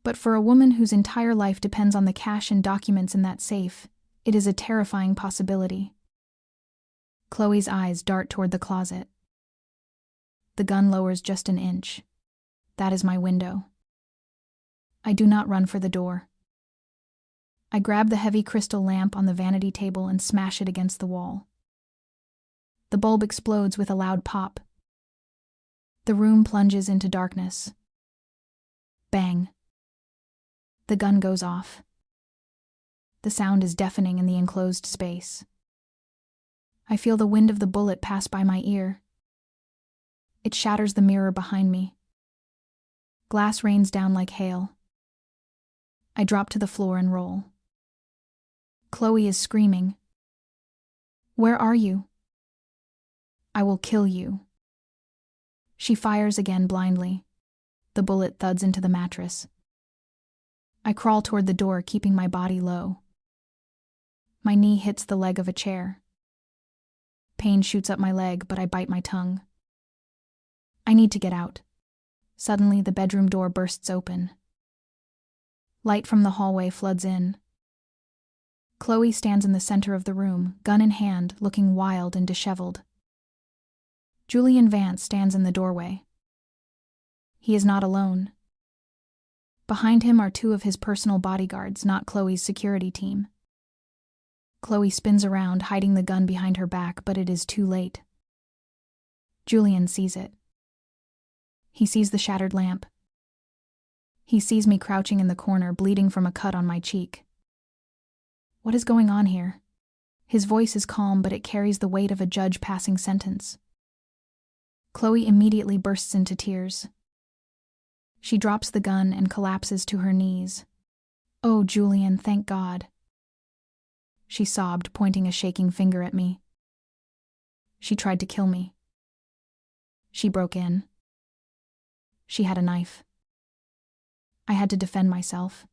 But for a woman whose entire life depends on the cash and documents in that safe, it is a terrifying possibility. Chloe's eyes dart toward the closet. The gun lowers just an inch. That is my window. I do not run for the door. I grab the heavy crystal lamp on the vanity table and smash it against the wall. The bulb explodes with a loud pop. The room plunges into darkness. Bang. The gun goes off. The sound is deafening in the enclosed space. I feel the wind of the bullet pass by my ear. It shatters the mirror behind me. Glass rains down like hail. I drop to the floor and roll. Chloe is screaming. Where are you? I will kill you. She fires again blindly. The bullet thuds into the mattress. I crawl toward the door, keeping my body low. My knee hits the leg of a chair. Pain shoots up my leg, but I bite my tongue. I need to get out. Suddenly, the bedroom door bursts open. Light from the hallway floods in. Chloe stands in the center of the room, gun in hand, looking wild and disheveled. Julian Vance stands in the doorway. He is not alone. Behind him are 2 of his personal bodyguards, not Chloe's security team. Chloe spins around, hiding the gun behind her back, but it is too late. Julian sees it. He sees the shattered lamp. He sees me crouching in the corner, bleeding from a cut on my cheek. What is going on here? His voice is calm, but it carries the weight of a judge passing sentence. Chloe immediately bursts into tears. She drops the gun and collapses to her knees. Oh, Julian, thank God. She sobbed, pointing a shaking finger at me. She tried to kill me. She broke in. She had a knife. I had to defend myself.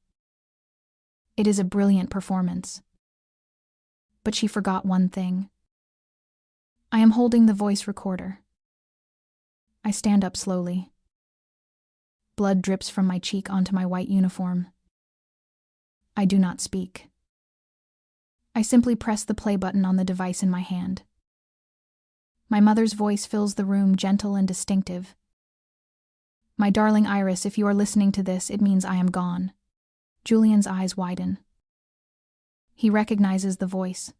It is a brilliant performance. But she forgot one thing. I am holding the voice recorder. I stand up slowly. Blood drips from my cheek onto my white uniform. I do not speak. I simply press the play button on the device in my hand. My mother's voice fills the room, gentle and distinctive. My darling Iris, if you are listening to this, it means I am gone. Julian's eyes widen. He recognizes the voice.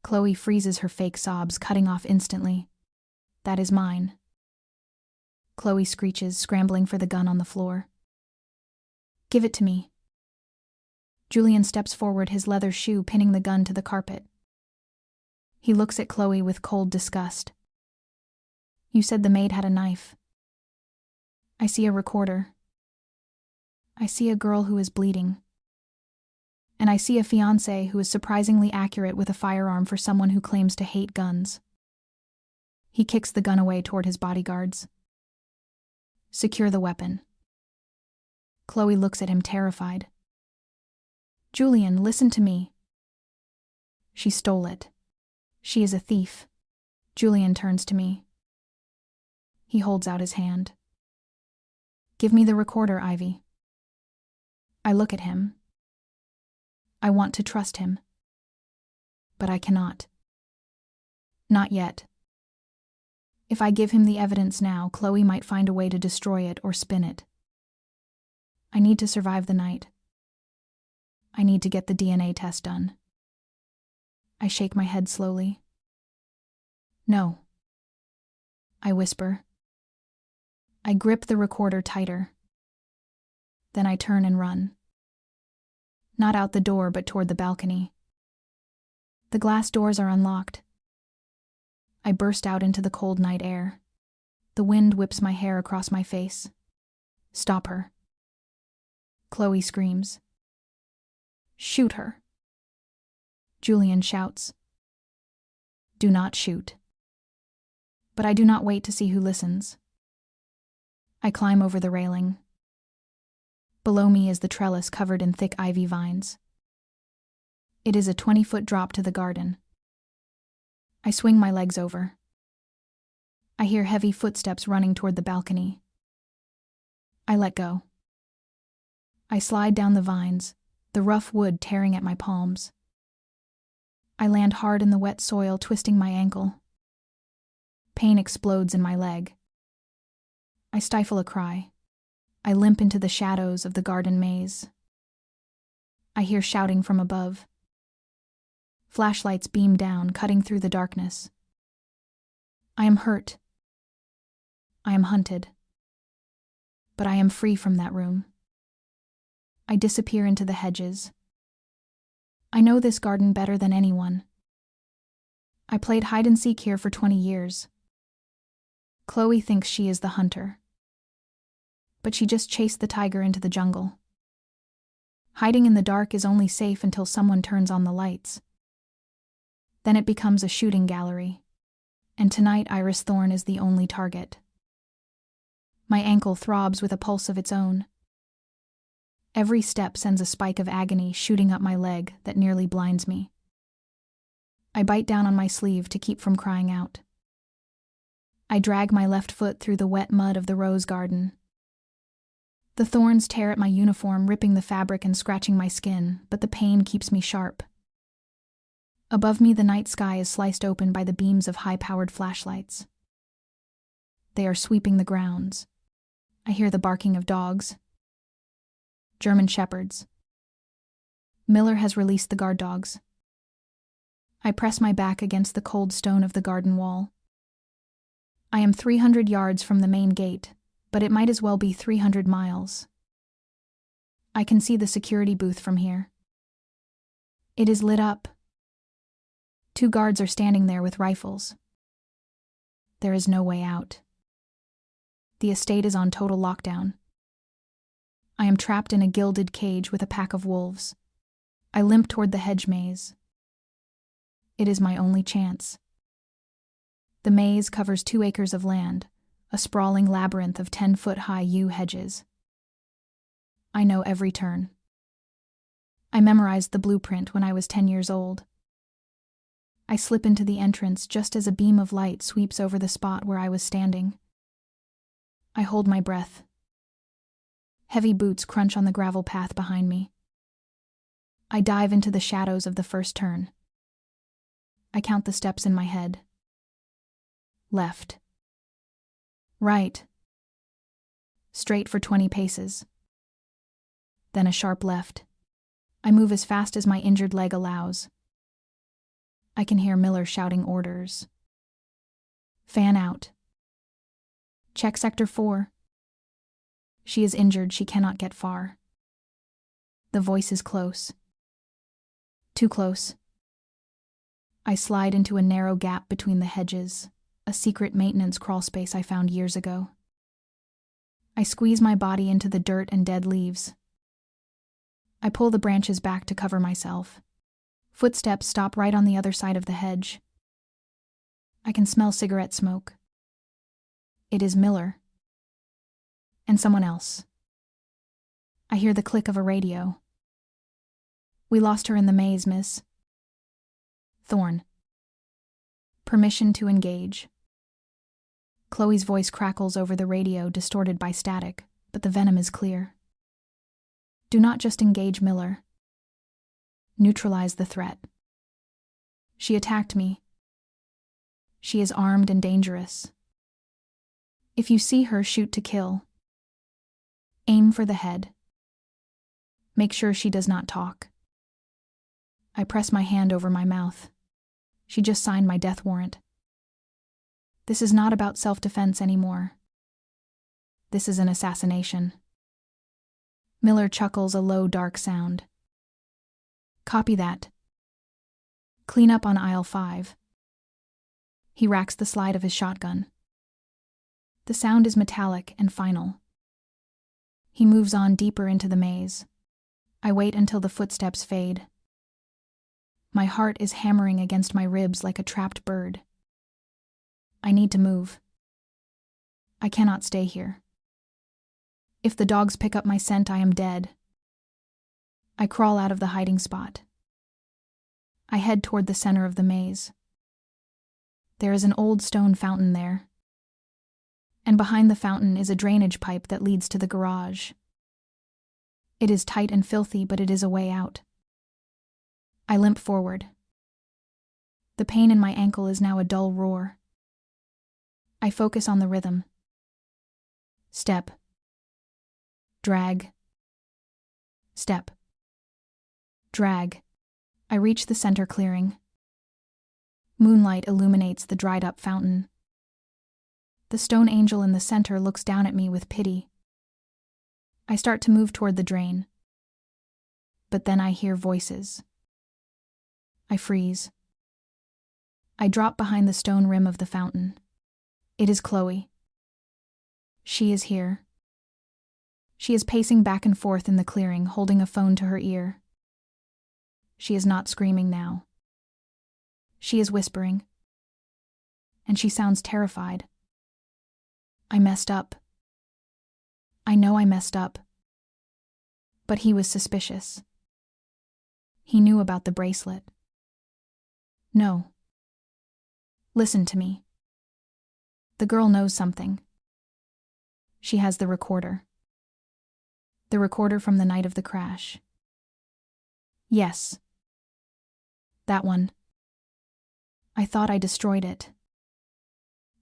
Chloe freezes her fake sobs, cutting off instantly. That is mine. Chloe screeches, scrambling for the gun on the floor. Give it to me. Julian steps forward, his leather shoe pinning the gun to the carpet. He looks at Chloe with cold disgust. You said the maid had a knife. I see a recorder. I see a girl who is bleeding. And I see a fiancé who is surprisingly accurate with a firearm for someone who claims to hate guns. He kicks the gun away toward his bodyguards. Secure the weapon. Chloe looks at him, terrified. Julian, listen to me. She stole it. She is a thief. Julian turns to me. He holds out his hand. Give me the recorder, Ivy. I look at him. I want to trust him. But I cannot. Not yet. If I give him the evidence now, Chloe might find a way to destroy it or spin it. I need to survive the night. I need to get the DNA test done. I shake my head slowly. No. I whisper. I grip the recorder tighter. Then I turn and run. Not out the door, but toward the balcony. The glass doors are unlocked. I burst out into the cold night air. The wind whips my hair across my face. Stop her. Chloe screams. Shoot her. Julian shouts. Do not shoot. But I do not wait to see who listens. I climb over the railing. Below me is the trellis covered in thick ivy vines. It is a 20-foot drop to the garden. I swing my legs over. I hear heavy footsteps running toward the balcony. I let go. I slide down the vines, the rough wood tearing at my palms. I land hard in the wet soil, twisting my ankle. Pain explodes in my leg. I stifle a cry. I limp into the shadows of the garden maze. I hear shouting from above. Flashlights beam down, cutting through the darkness. I am hurt. I am hunted. But I am free from that room. I disappear into the hedges. I know this garden better than anyone. I played hide-and-seek here for 20 years. Chloe thinks she is the hunter. But she just chased the tiger into the jungle. Hiding in the dark is only safe until someone turns on the lights. Then it becomes a shooting gallery. And tonight Iris Thorne is the only target. My ankle throbs with a pulse of its own. Every step sends a spike of agony shooting up my leg that nearly blinds me. I bite down on my sleeve to keep from crying out. I drag my left foot through the wet mud of the rose garden. The thorns tear at my uniform, ripping the fabric and scratching my skin, but the pain keeps me sharp. Above me, the night sky is sliced open by the beams of high-powered flashlights. They are sweeping the grounds. I hear the barking of dogs. German shepherds. Miller has released the guard dogs. I press my back against the cold stone of the garden wall. I am 300 yards from the main gate, but it might as well be 300 miles. I can see the security booth from here. It is lit up. 2 guards are standing there with rifles. There is no way out. The estate is on total lockdown. I am trapped in a gilded cage with a pack of wolves. I limp toward the hedge maze. It is my only chance. The maze covers 2 acres of land, a sprawling labyrinth of 10-foot-high yew hedges. I know every turn. I memorized the blueprint when I was 10 years old. I slip into the entrance just as a beam of light sweeps over the spot where I was standing. I hold my breath. Heavy boots crunch on the gravel path behind me. I dive into the shadows of the first turn. I count the steps in my head. Left. Right. Straight for 20 paces. Then a sharp left. I move as fast as my injured leg allows. I can hear Miller shouting orders. Fan out. Check Sector 4. She is injured, she cannot get far. The voice is close. Too close. I slide into a narrow gap between the hedges, a secret maintenance crawlspace I found years ago. I squeeze my body into the dirt and dead leaves. I pull the branches back to cover myself. Footsteps stop right on the other side of the hedge. I can smell cigarette smoke. It is Miller. And someone else. I hear the click of a radio. We lost her in the maze, miss. Thorne. Permission to engage. Chloe's voice crackles over the radio, distorted by static, but the venom is clear. Do not just engage Miller. Neutralize the threat. She attacked me. She is armed and dangerous. If you see her, shoot to kill. Aim for the head. Make sure she does not talk. I press my hand over my mouth. She just signed my death warrant. This is not about self-defense anymore. This is an assassination. Miller chuckles a low, dark sound. Copy that. Clean up on aisle 5. He racks the slide of his shotgun. The sound is metallic and final. He moves on deeper into the maze. I wait until the footsteps fade. My heart is hammering against my ribs like a trapped bird. I need to move. I cannot stay here. If the dogs pick up my scent, I am dead. I crawl out of the hiding spot. I head toward the center of the maze. There is an old stone fountain there. And behind the fountain is a drainage pipe that leads to the garage. It is tight and filthy, but it is a way out. I limp forward. The pain in my ankle is now a dull roar. I focus on the rhythm. Step. Drag. Step. Drag. I reach the center clearing. Moonlight illuminates the dried-up fountain. The stone angel in the center looks down at me with pity. I start to move toward the drain. But then I hear voices. I freeze. I drop behind the stone rim of the fountain. It is Chloe. She is here. She is pacing back and forth in the clearing, holding a phone to her ear. She is not screaming now. She is whispering. And she sounds terrified. I messed up. I know I messed up. But he was suspicious. He knew about the bracelet. No. Listen to me. The girl knows something. She has the recorder. The recorder from the night of the crash. Yes. That one. I thought I destroyed it.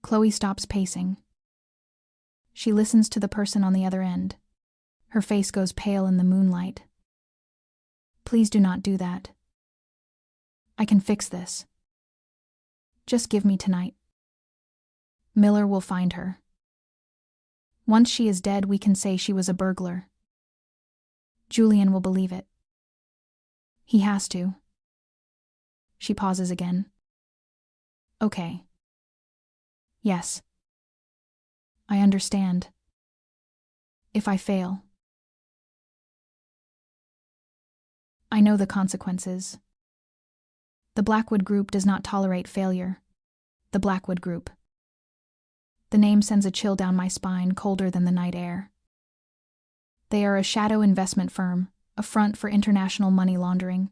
Chloe stops pacing. She listens to the person on the other end. Her face goes pale in the moonlight. Please do not do that. I can fix this. Just give me tonight. Miller will find her. Once she is dead, we can say she was a burglar. Julian will believe it. He has to. She pauses again. Okay. Yes. I understand. If I fail. I know the consequences. The Blackwood Group does not tolerate failure. The Blackwood Group. The name sends a chill down my spine, colder than the night air. They are a shadow investment firm, a front for international money laundering.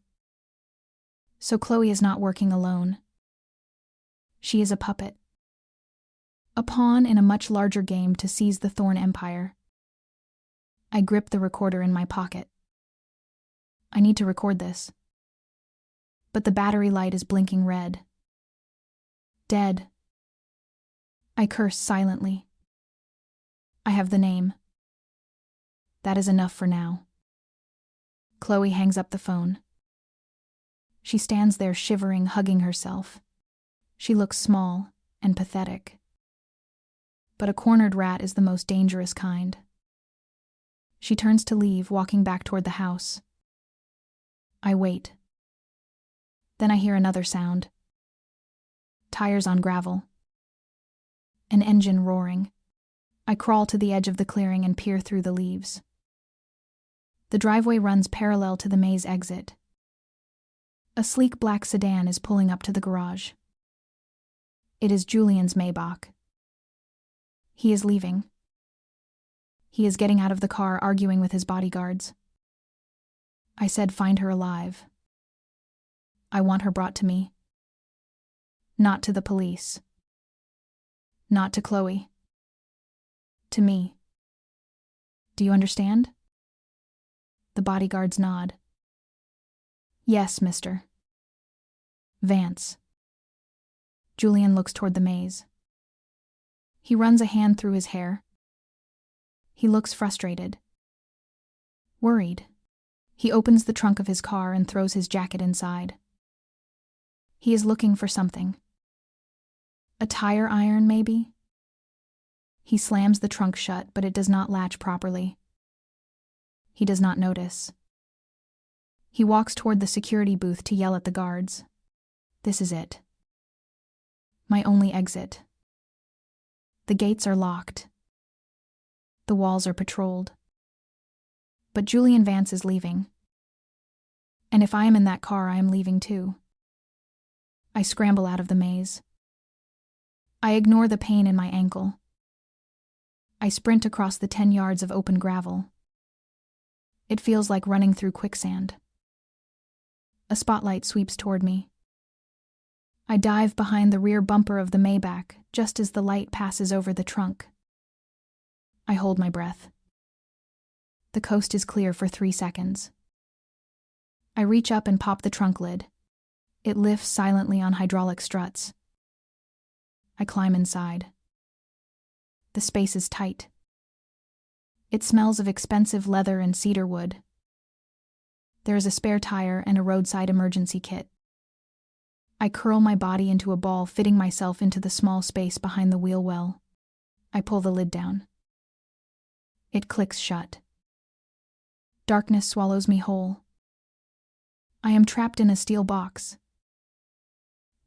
So Chloe is not working alone. She is a puppet. A pawn in a much larger game to seize the Thorn Empire. I grip the recorder in my pocket. I need to record this. But the battery light is blinking red. Dead. I curse silently. I have the name. That is enough for now. Chloe hangs up the phone. She stands there shivering, hugging herself. She looks small and pathetic. But a cornered rat is the most dangerous kind. She turns to leave, walking back toward the house. I wait. Then I hear another sound. Tires on gravel. An engine roaring. I crawl to the edge of the clearing and peer through the leaves. The driveway runs parallel to the maze exit. A sleek black sedan is pulling up to the garage. It is Julian's Maybach. He is leaving. He is getting out of the car, arguing with his bodyguards. I said, find her alive. I want her brought to me. Not to the police. Not to Chloe. To me. Do you understand? The bodyguards nod. Yes, Mr. Vance. Julian looks toward the maze. He runs a hand through his hair. He looks frustrated. Worried. He opens the trunk of his car and throws his jacket inside. He is looking for something. A tire iron, maybe? He slams the trunk shut, but it does not latch properly. He does not notice. He walks toward the security booth to yell at the guards. This is it. My only exit. The gates are locked. The walls are patrolled. But Julian Vance is leaving. And if I am in that car, I am leaving too. I scramble out of the maze. I ignore the pain in my ankle. I sprint across the 10 yards of open gravel. It feels like running through quicksand. A spotlight sweeps toward me. I dive behind the rear bumper of the Maybach just as the light passes over the trunk. I hold my breath. The coast is clear for 3 seconds. I reach up and pop the trunk lid. It lifts silently on hydraulic struts. I climb inside. The space is tight. It smells of expensive leather and cedar wood. There is a spare tire and a roadside emergency kit. I curl my body into a ball, fitting myself into the small space behind the wheel well. I pull the lid down. It clicks shut. Darkness swallows me whole. I am trapped in a steel box.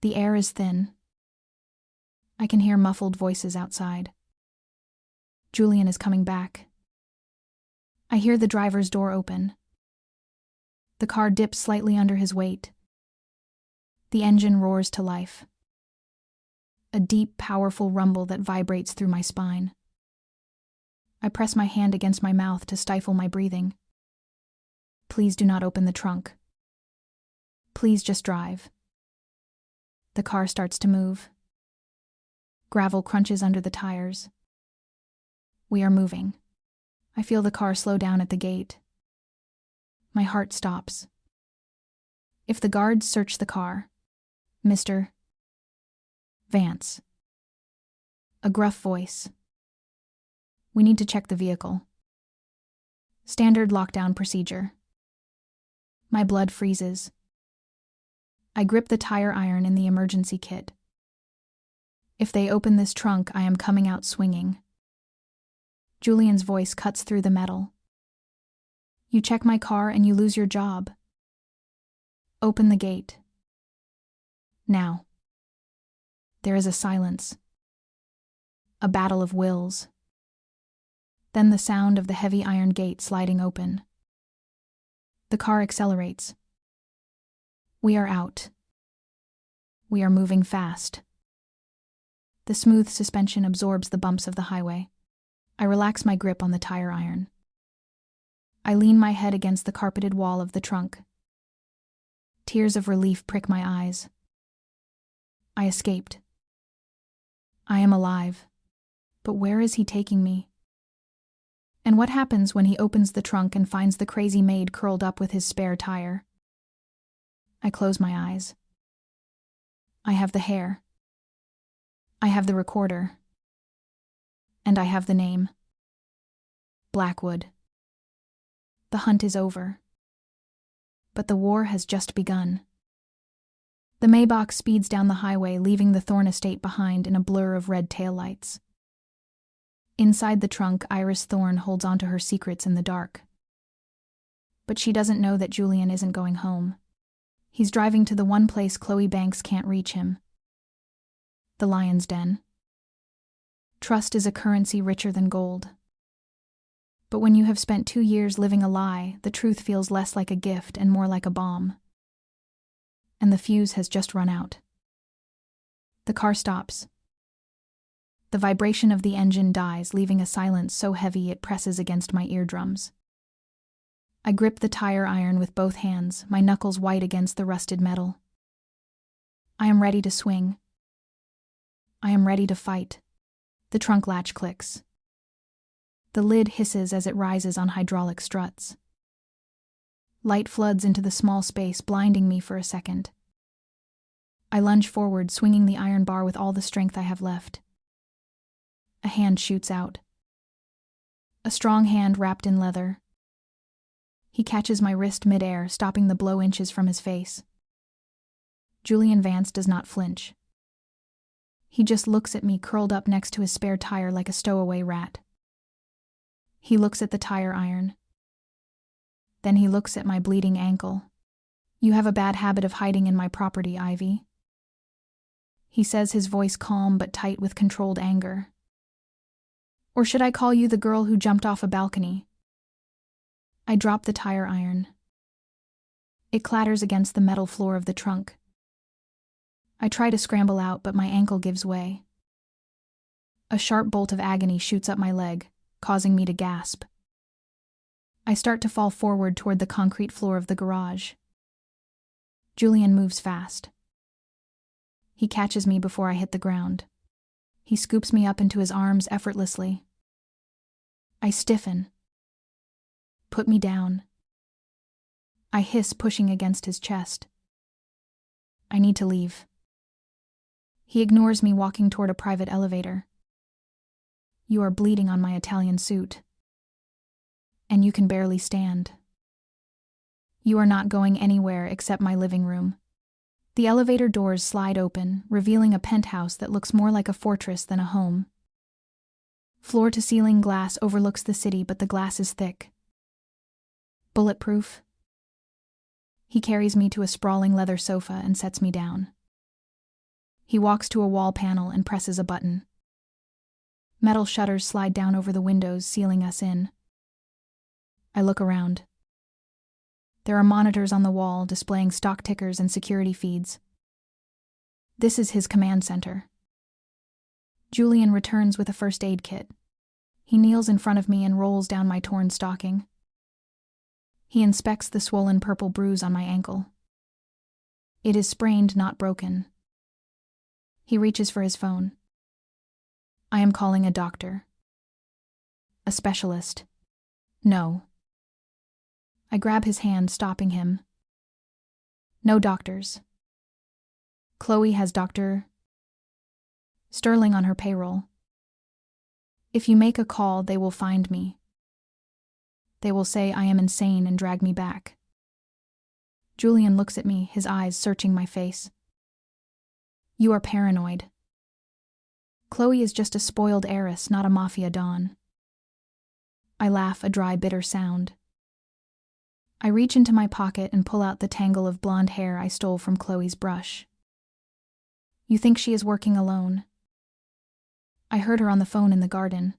The air is thin. I can hear muffled voices outside. Julian is coming back. I hear the driver's door open. The car dips slightly under his weight. The engine roars to life. A deep, powerful rumble that vibrates through my spine. I press my hand against my mouth to stifle my breathing. Please do not open the trunk. Please just drive. The car starts to move. Gravel crunches under the tires. We are moving. I feel the car slow down at the gate. My heart stops. If the guards search the car, Mr. Vance. A gruff voice. We need to check the vehicle. Standard lockdown procedure. My blood freezes. I grip the tire iron in the emergency kit. If they open this trunk, I am coming out swinging. Julian's voice cuts through the metal. You check my car and you lose your job. Open the gate. Now. There is a silence. A battle of wills. Then the sound of the heavy iron gate sliding open. The car accelerates. We are out. We are moving fast. The smooth suspension absorbs the bumps of the highway. I relax my grip on the tire iron. I lean my head against the carpeted wall of the trunk. Tears of relief prick my eyes. I escaped. I am alive. But where is he taking me? And what happens when he opens the trunk and finds the crazy maid curled up with his spare tire? I close my eyes. I have the hair. I have the recorder. And I have the name. Blackwood. The hunt is over. But the war has just begun. The Maybach speeds down the highway, leaving the Thorne estate behind in a blur of red taillights. Inside the trunk, Iris Thorne holds onto her secrets in the dark. But she doesn't know that Julian isn't going home. He's driving to the one place Chloe Banks can't reach him. The Lion's Den. Trust is a currency richer than gold. But when you have spent 2 years living a lie, the truth feels less like a gift and more like a bomb. And the fuse has just run out. The car stops. The vibration of the engine dies, leaving a silence so heavy it presses against my eardrums. I grip the tire iron with both hands, my knuckles white against the rusted metal. I am ready to swing. I am ready to fight. The trunk latch clicks. The lid hisses as it rises on hydraulic struts. Light floods into the small space, blinding me for a second. I lunge forward, swinging the iron bar with all the strength I have left. A hand shoots out. A strong hand wrapped in leather. He catches my wrist midair, stopping the blow inches from his face. Julian Vance does not flinch. He just looks at me, curled up next to his spare tire like a stowaway rat. He looks at the tire iron. Then he looks at my bleeding ankle. "You have a bad habit of hiding in my property, Ivy." He says, his voice calm but tight with controlled anger. "Or should I call you the girl who jumped off a balcony?" I drop the tire iron. It clatters against the metal floor of the trunk. I try to scramble out, but my ankle gives way. A sharp bolt of agony shoots up my leg, causing me to gasp. I start to fall forward toward the concrete floor of the garage. Julian moves fast. He catches me before I hit the ground. He scoops me up into his arms effortlessly. I stiffen. "Put me down." I hiss, pushing against his chest. "I need to leave." He ignores me, walking toward a private elevator. "You are bleeding on my Italian suit. And you can barely stand. You are not going anywhere except my living room." The elevator doors slide open, revealing a penthouse that looks more like a fortress than a home. Floor-to-ceiling glass overlooks the city, but the glass is thick. Bulletproof. He carries me to a sprawling leather sofa and sets me down. He walks to a wall panel and presses a button. Metal shutters slide down over the windows, sealing us in. I look around. There are monitors on the wall displaying stock tickers and security feeds. This is his command center. Julian returns with a first aid kit. He kneels in front of me and rolls down my torn stocking. He inspects the swollen purple bruise on my ankle. It is sprained, not broken. He reaches for his phone. "I am calling a doctor." "A specialist." "No." I grab his hand, stopping him. "No doctors. Chloe has Dr. Sterling on her payroll. If you make a call, they will find me. They will say I am insane and drag me back." Julian looks at me, his eyes searching my face. "You are paranoid. Chloe is just a spoiled heiress, not a mafia don." I laugh, a dry, bitter sound. I reach into my pocket and pull out the tangle of blonde hair I stole from Chloe's brush. "You think she is working alone?" "I heard her on the phone in the garden.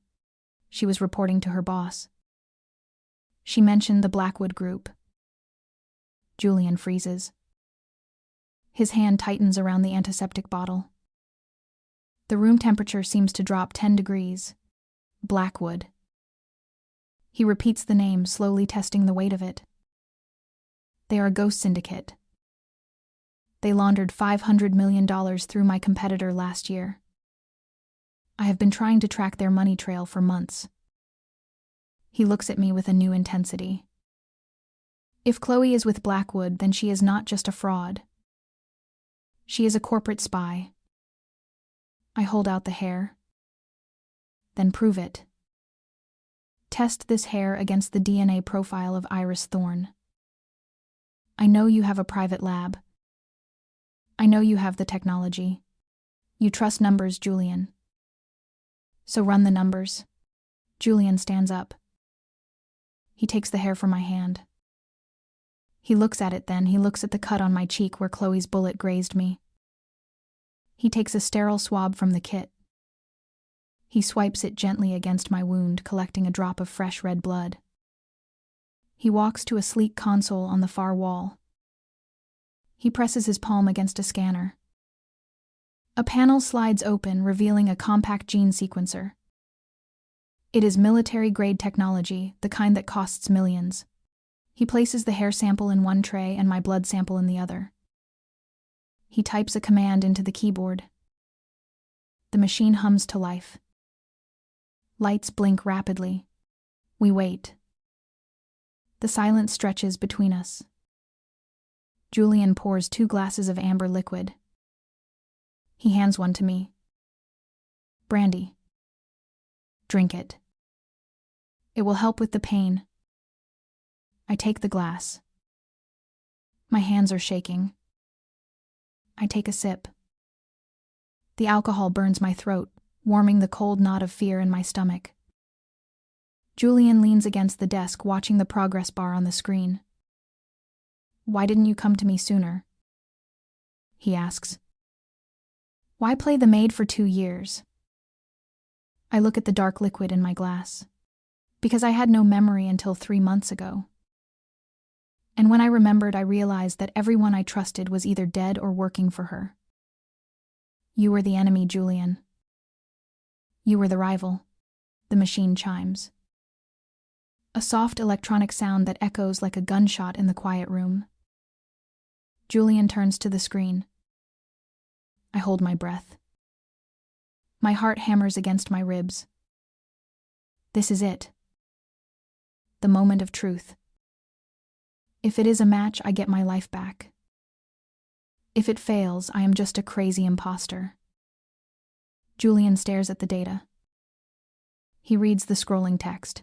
She was reporting to her boss. She mentioned the Blackwood group." Julian freezes. His hand tightens around the antiseptic bottle. The room temperature seems to drop 10 degrees. Blackwood. He repeats the name, slowly testing the weight of it. They are a ghost syndicate. They laundered $500 million through my competitor last year. I have been trying to track their money trail for months. He looks at me with a new intensity. If Chloe is with Blackwood, then she is not just a fraud. She is a corporate spy. I hold out the hair. Then prove it. Test this hair against the DNA profile of Iris Thorne. I know you have a private lab. I know you have the technology. You trust numbers, Julian. So run the numbers. Julian stands up. He takes the hair from my hand. He looks at it, then he looks at the cut on my cheek where Chloe's bullet grazed me. He takes a sterile swab from the kit. He swipes it gently against my wound, collecting a drop of fresh red blood. He walks to a sleek console on the far wall. He presses his palm against a scanner. A panel slides open, revealing a compact gene sequencer. It is military-grade technology, the kind that costs millions. He places the hair sample in one tray and my blood sample in the other. He types a command into the keyboard. The machine hums to life. Lights blink rapidly. We wait. The silence stretches between us. Julian pours 2 glasses of amber liquid. He hands one to me. Brandy. Drink it. It will help with the pain. I take the glass. My hands are shaking. I take a sip. The alcohol burns my throat, warming the cold knot of fear in my stomach. Julian leans against the desk, watching the progress bar on the screen. Why didn't you come to me sooner? He asks. Why play the maid for 2 years? I look at the dark liquid in my glass. Because I had no memory until 3 months ago. And when I remembered, I realized that everyone I trusted was either dead or working for her. You were the enemy, Julian. You were the rival. The machine chimes. A soft electronic sound that echoes like a gunshot in the quiet room. Julian turns to the screen. I hold my breath. My heart hammers against my ribs. This is it. The moment of truth. If it is a match, I get my life back. If it fails, I am just a crazy imposter. Julian stares at the data. He reads the scrolling text.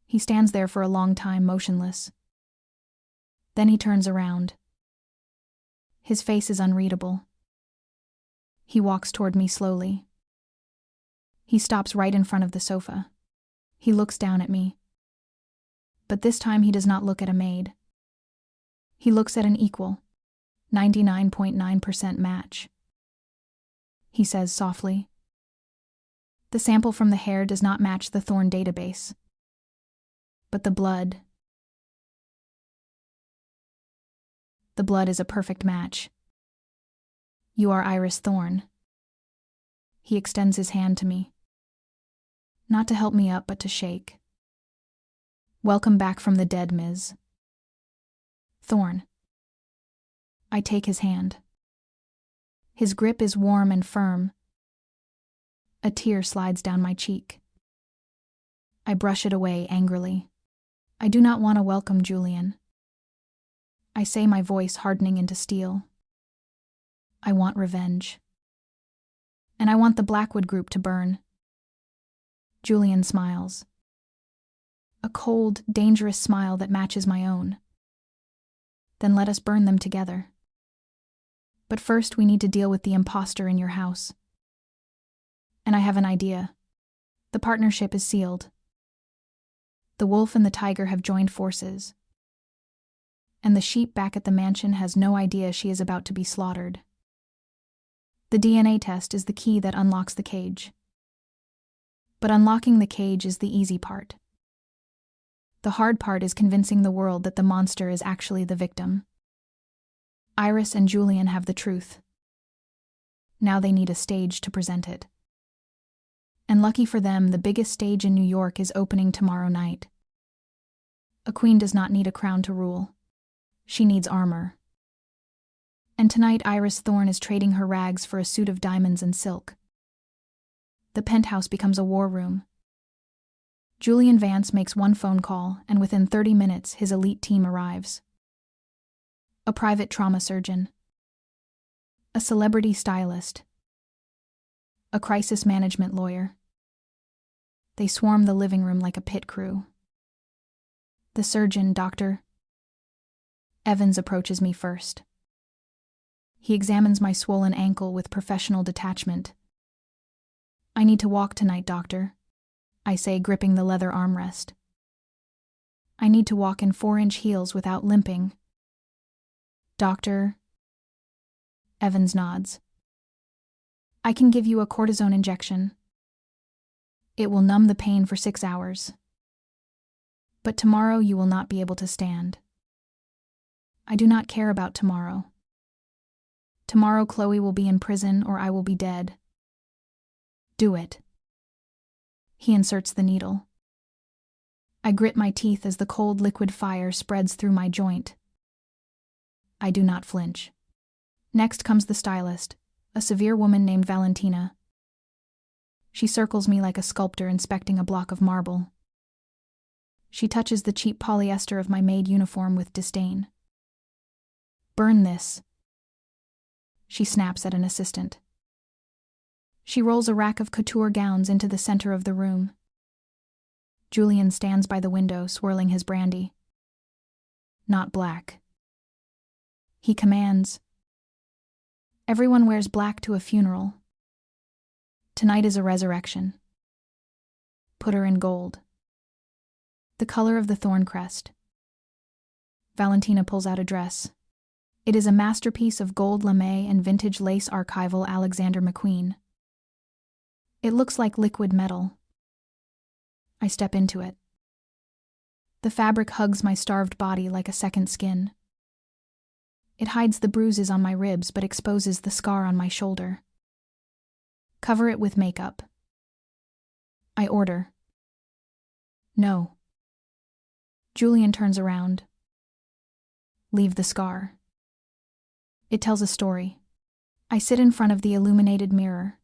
He stands there for a long time, motionless. Then he turns around. His face is unreadable. He walks toward me slowly. He stops right in front of the sofa. He looks down at me. But this time he does not look at a maid. He looks at an equal, 99.9% match. He says softly, "The sample from the hair does not match the Thorne database. But the blood is a perfect match. You are Iris Thorne." He extends his hand to me. Not to help me up, but to shake. "Welcome back from the dead, Ms. Thorne." I take his hand. His grip is warm and firm. A tear slides down my cheek. I brush it away angrily. I do not want to welcome Julian. I say, my voice hardening into steel. I want revenge. And I want the Blackwood group to burn. Julian smiles. A cold, dangerous smile that matches my own. Then let us burn them together. But first we need to deal with the imposter in your house. And I have an idea. The partnership is sealed. The wolf and the tiger have joined forces. And the sheep back at the mansion has no idea she is about to be slaughtered. The DNA test is the key that unlocks the cage. But unlocking the cage is the easy part. The hard part is convincing the world that the monster is actually the victim. Iris and Julian have the truth. Now they need a stage to present it. And lucky for them, the biggest stage in New York is opening tomorrow night. A queen does not need a crown to rule. She needs armor. And tonight Iris Thorne is trading her rags for a suit of diamonds and silk. the penthouse becomes a war room. Julian Vance makes one phone call, and within 30 minutes his elite team arrives. A private trauma surgeon. A celebrity stylist. A crisis management lawyer. They swarm the living room like a pit crew. The surgeon, Dr. Evans, approaches me first. He examines my swollen ankle with professional detachment. "I need to walk tonight, doctor," I say, gripping the leather armrest. "I need to walk in 4-inch heels without limping." "Doctor?" Evans nods. "I can give you a cortisone injection. It will numb the pain for 6 hours. But tomorrow you will not be able to stand." I do not care about tomorrow. Tomorrow Chloe will be in prison or I will be dead. "Do it." He inserts the needle. I grit my teeth as the cold liquid fire spreads through my joint. I do not flinch. Next comes the stylist, a severe woman named Valentina. She circles me like a sculptor inspecting a block of marble. She touches the cheap polyester of my Maid uniform with disdain. "Burn this." She snaps at an assistant. She rolls a rack of couture gowns into the center of the room. Julian stands by the window, swirling his brandy. "Not black." He commands. "Everyone wears black to a funeral. Tonight is a resurrection. Put her in gold. The color of the thorn crest." Valentina pulls out a dress. It is a masterpiece of gold lame and vintage lace archival Alexander McQueen. It looks like liquid metal. I step into it. The fabric hugs my starved body like a second skin. It hides the bruises on my ribs but exposes the scar on my shoulder. "Cover it with makeup." I order. "No." Julian turns around. "Leave the scar." It tells a story. I sit in front of the illuminated mirror.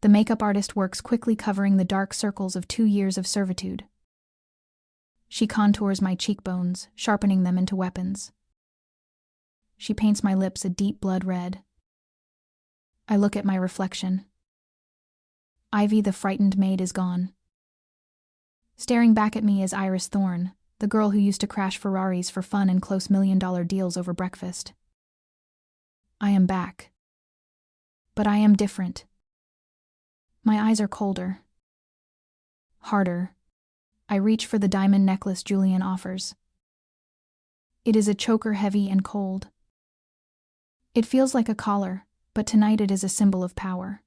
The makeup artist works quickly, covering the dark circles of 2 years of servitude. She contours my cheekbones, sharpening them into weapons. She paints my lips a deep blood red. I look at my reflection. Ivy, the frightened maid, is gone. Staring back at me is Iris Thorne, the girl who used to crash Ferraris for fun and close $1 million deals over breakfast. I am back. But I am different. My eyes are colder. Harder. I reach for the diamond necklace Julian offers. It is a choker, heavy and cold. It feels like a collar, but tonight it is a symbol of power.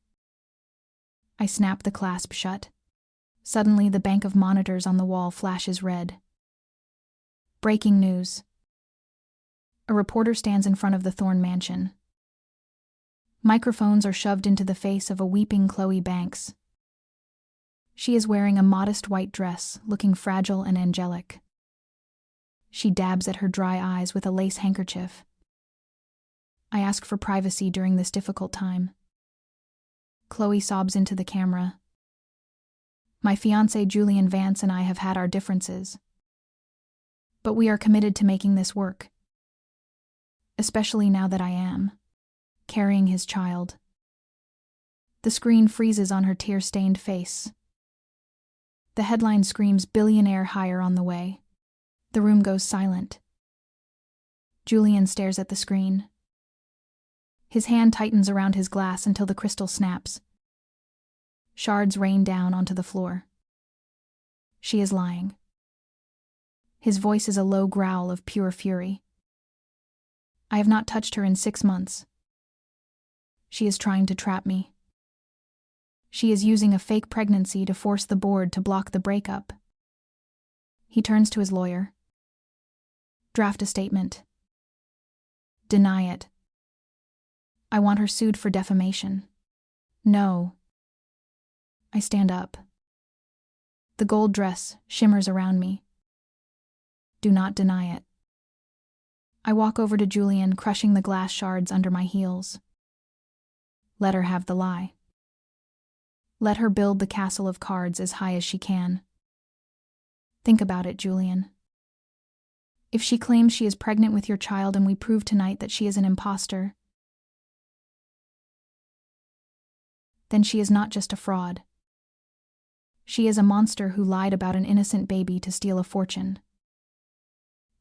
I snap the clasp shut. Suddenly the bank of monitors on the wall flashes red. Breaking news. A reporter stands in front of the Thorne mansion. Microphones are shoved into the face of a weeping Chloe Banks. She is wearing a modest white dress, looking fragile and angelic. She dabs at her dry eyes with a lace handkerchief. I ask for privacy during this difficult time. Chloe sobs into the camera. "My fiancé Julian Vance and I have had our differences. But we are committed to making this work. Especially now that I am carrying his child." The screen freezes on her tear-stained face. The headline screams "Billionaire hire on the way." The room goes silent. Julian stares at the screen. His hand tightens around his glass until the crystal snaps. Shards rain down onto the floor. She is lying. His voice is a low growl of pure fury. "I have not touched her in 6 months. She is trying to trap me. She is using a fake pregnancy to force the board to block the breakup." He turns to his lawyer. "Draft a statement." "Deny it." "I want her sued for defamation." "No." I stand up. The gold dress shimmers around me. "Do not deny it." I walk over to Julian, crushing the glass shards under my heels. "Let her have the lie." Let her build the castle of cards as high as she can. Think about it, Julian. If she claims she is pregnant with your child and we prove tonight that she is an imposter, then she is not just a fraud. She is a monster who lied about an innocent baby to steal a fortune.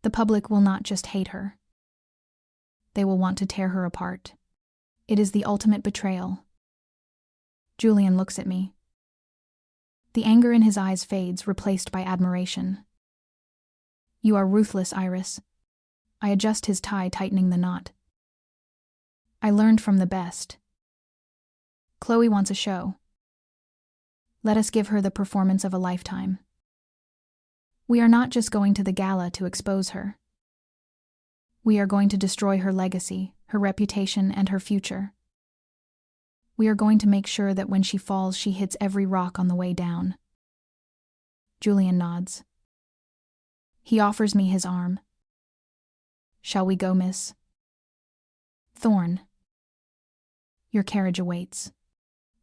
The public will not just hate her. They will want to tear her apart. It is the ultimate betrayal. Julian looks at me. The anger in his eyes fades, replaced by admiration. You are ruthless, Iris. I adjust his tie, tightening the knot. I learned from the best. Chloe wants a show. Let us give her the performance of a lifetime. We are not just going to the gala to expose her. We are going to destroy her legacy, her reputation, and her future. We are going to make sure that when she falls, she hits every rock on the way down. Julian nods. He offers me his arm. Shall we go, Miss Thorne? Your carriage awaits.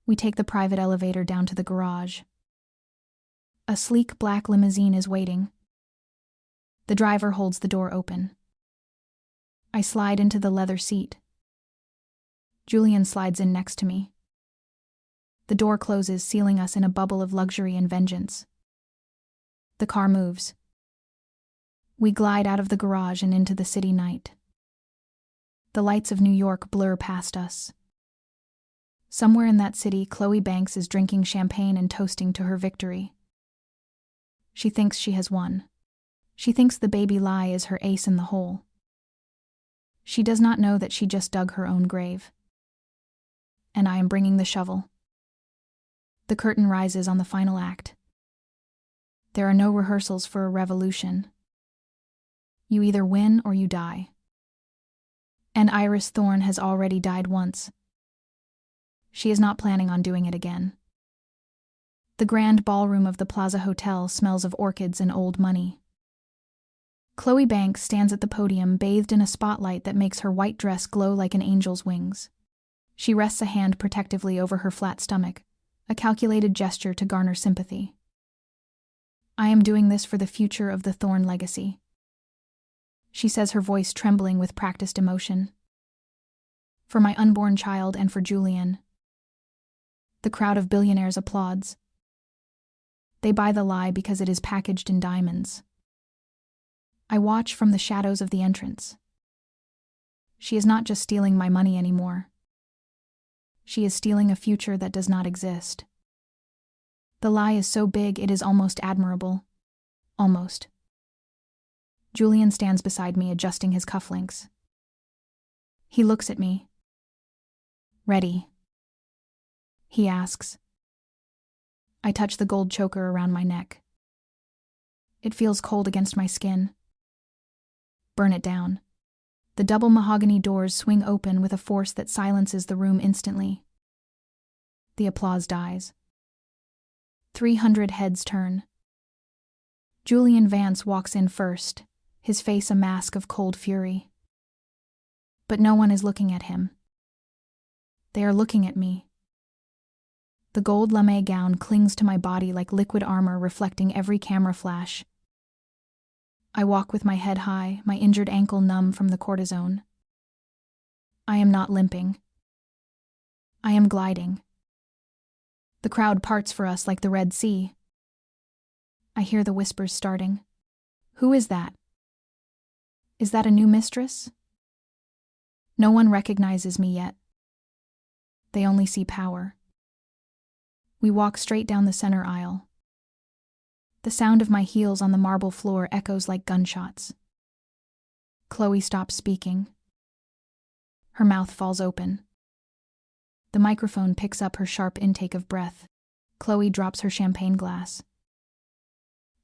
We take the private elevator down to the garage. A sleek black limousine is waiting. The driver holds the door open. I slide into the leather seat. Julian slides in next to me. The door closes, sealing us in a bubble of luxury and vengeance. The car moves. We glide out of the garage and into the city night. The lights of New York blur past us. Somewhere in that city, Chloe Banks is drinking champagne and toasting to her victory. She thinks she has won. She thinks the baby lie is her ace in the hole. She does not know that she just dug her own grave. And I am bringing the shovel. The curtain rises on the final act. There are no rehearsals for a revolution. You either win or you die. And Iris Thorne has already died once. She is not planning on doing it again. The grand ballroom of the Plaza Hotel smells of orchids and old money. Chloe Banks stands at the podium, bathed in a spotlight that makes her white dress glow like an angel's wings. She rests a hand protectively over her flat stomach, a calculated gesture to garner sympathy. I am doing this for the future of the Thorne legacy. She says, her voice trembling with practiced emotion. For my unborn child and for Julian. The crowd of billionaires applauds. They buy the lie because it is packaged in diamonds. I watch from the shadows of the entrance. She is not just stealing my money anymore. She is stealing a future that does not exist. The lie is so big it is almost admirable. Almost. Julian stands beside me, adjusting his cufflinks. He looks at me. Ready? He asks. I touch the gold choker around my neck. It feels cold against my skin. Burn it down. The double mahogany doors swing open with a force that silences the room instantly. The applause dies. 300 heads turn. Julian Vance walks in first, his face a mask of cold fury. But no one is looking at him. They are looking at me. The gold lame gown clings to my body like liquid armor, reflecting every camera flash. I walk with my head high, my injured ankle numb from the cortisone. I am not limping. I am gliding. The crowd parts for us like the Red Sea. I hear the whispers starting. Who is that? Is that a new mistress? No one recognizes me yet. They only see power. We walk straight down the center aisle. The sound of my heels on the marble floor echoes like gunshots. Chloe stops speaking. Her mouth falls open. The microphone picks up her sharp intake of breath. Chloe drops her champagne glass.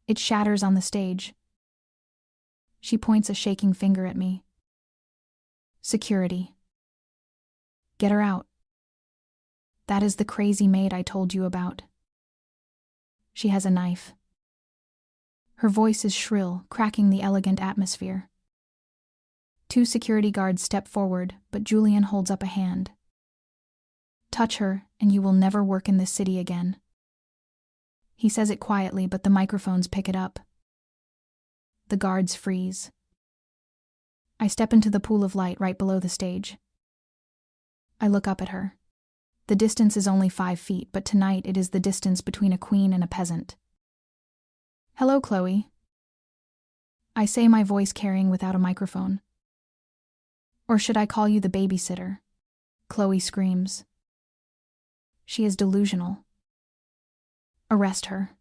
It shatters on the stage. She points a shaking finger at me. Security. Get her out. That is the crazy maid I told you about. She has a knife. Her voice is shrill, cracking the elegant atmosphere. 2 security guards step forward, but Julian holds up a hand. Touch her, and you will never work in this city again. He says it quietly, but the microphones pick it up. The guards freeze. I step into the pool of light right below the stage. I look up at her. The distance is only 5 feet, but tonight it is the distance between a queen and a peasant. Hello, Chloe. I say, my voice carrying without a microphone. Or should I call you the babysitter? Chloe screams. She is delusional. Arrest her.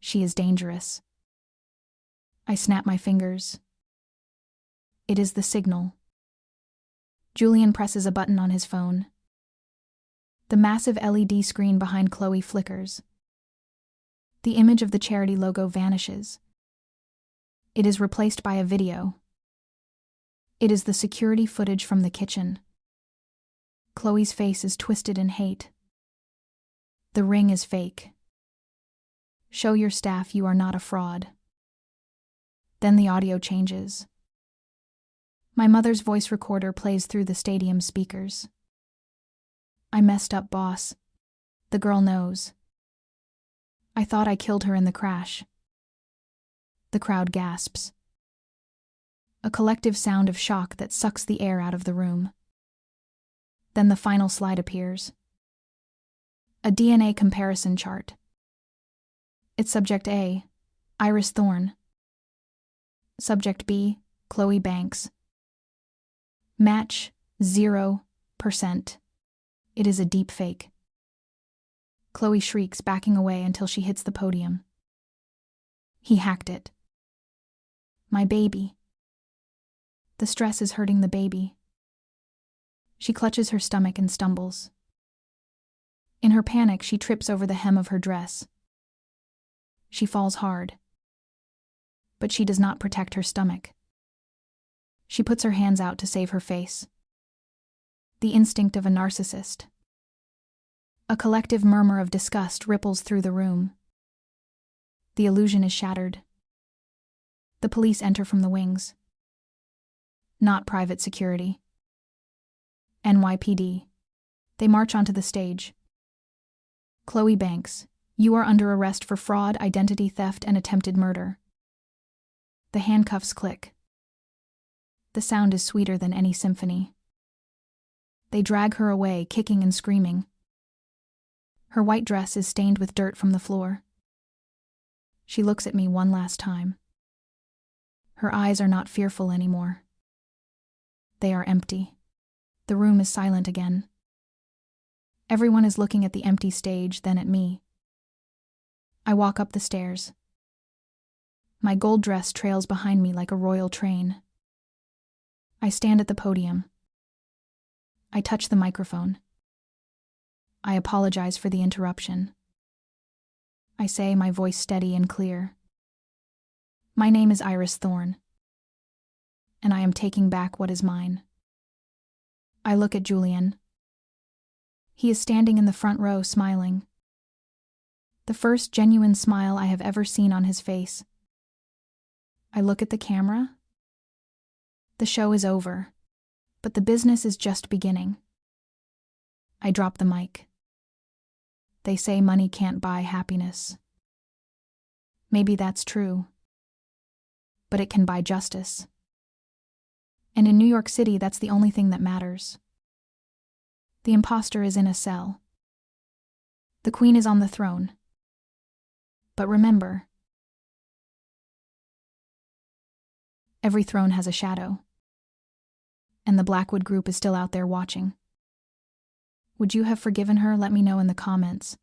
She is dangerous. I snap my fingers. It is the signal. Julian presses a button on his phone. The massive LED screen behind Chloe flickers. The image of the charity logo vanishes. It is replaced by a video. It is the security footage from the kitchen. Chloe's face is twisted in hate. The ring is fake. Show your staff you are not a fraud. Then the audio changes. My mother's voice recorder plays through the stadium speakers. I messed up, boss. The girl knows. I thought I killed her in the crash. The crowd gasps. A collective sound of shock that sucks the air out of the room. Then the final slide appears. A DNA comparison chart. It's Subject A, Iris Thorne. Subject B, Chloe Banks. Match 0%. It is a deep fake. Chloe shrieks, backing away until she hits the podium. He hacked it. My baby. The stress is hurting the baby. She clutches her stomach and stumbles. In her panic, she trips over the hem of her dress. She falls hard. But she does not protect her stomach. She puts her hands out to save her face. The instinct of a narcissist. A collective murmur of disgust ripples through the room. The illusion is shattered. The police enter from the wings. Not private security. NYPD. They march onto the stage. Chloe Banks, you are under arrest for fraud, identity theft, and attempted murder. The handcuffs click. The sound is sweeter than any symphony. They drag her away, kicking and screaming. Her white dress is stained with dirt from the floor. She looks at me one last time. Her eyes are not fearful anymore. They are empty. The room is silent again. Everyone is looking at the empty stage, then at me. I walk up the stairs. My gold dress trails behind me like a royal train. I stand at the podium. I touch the microphone. I apologize for the interruption. I say, my voice steady and clear. My name is Iris Thorne, and I am taking back what is mine. I look at Julian. He is standing in the front row, smiling. The first genuine smile I have ever seen on his face. I look at the camera. The show is over, but the business is just beginning. I drop the mic. They say money can't buy happiness. Maybe that's true. But it can buy justice. And in New York City, that's the only thing that matters. The imposter is in a cell. The queen is on the throne. But remember, every throne has a shadow. And the Blackwood group is still out there watching. Would you have forgiven her? Let me know in the comments.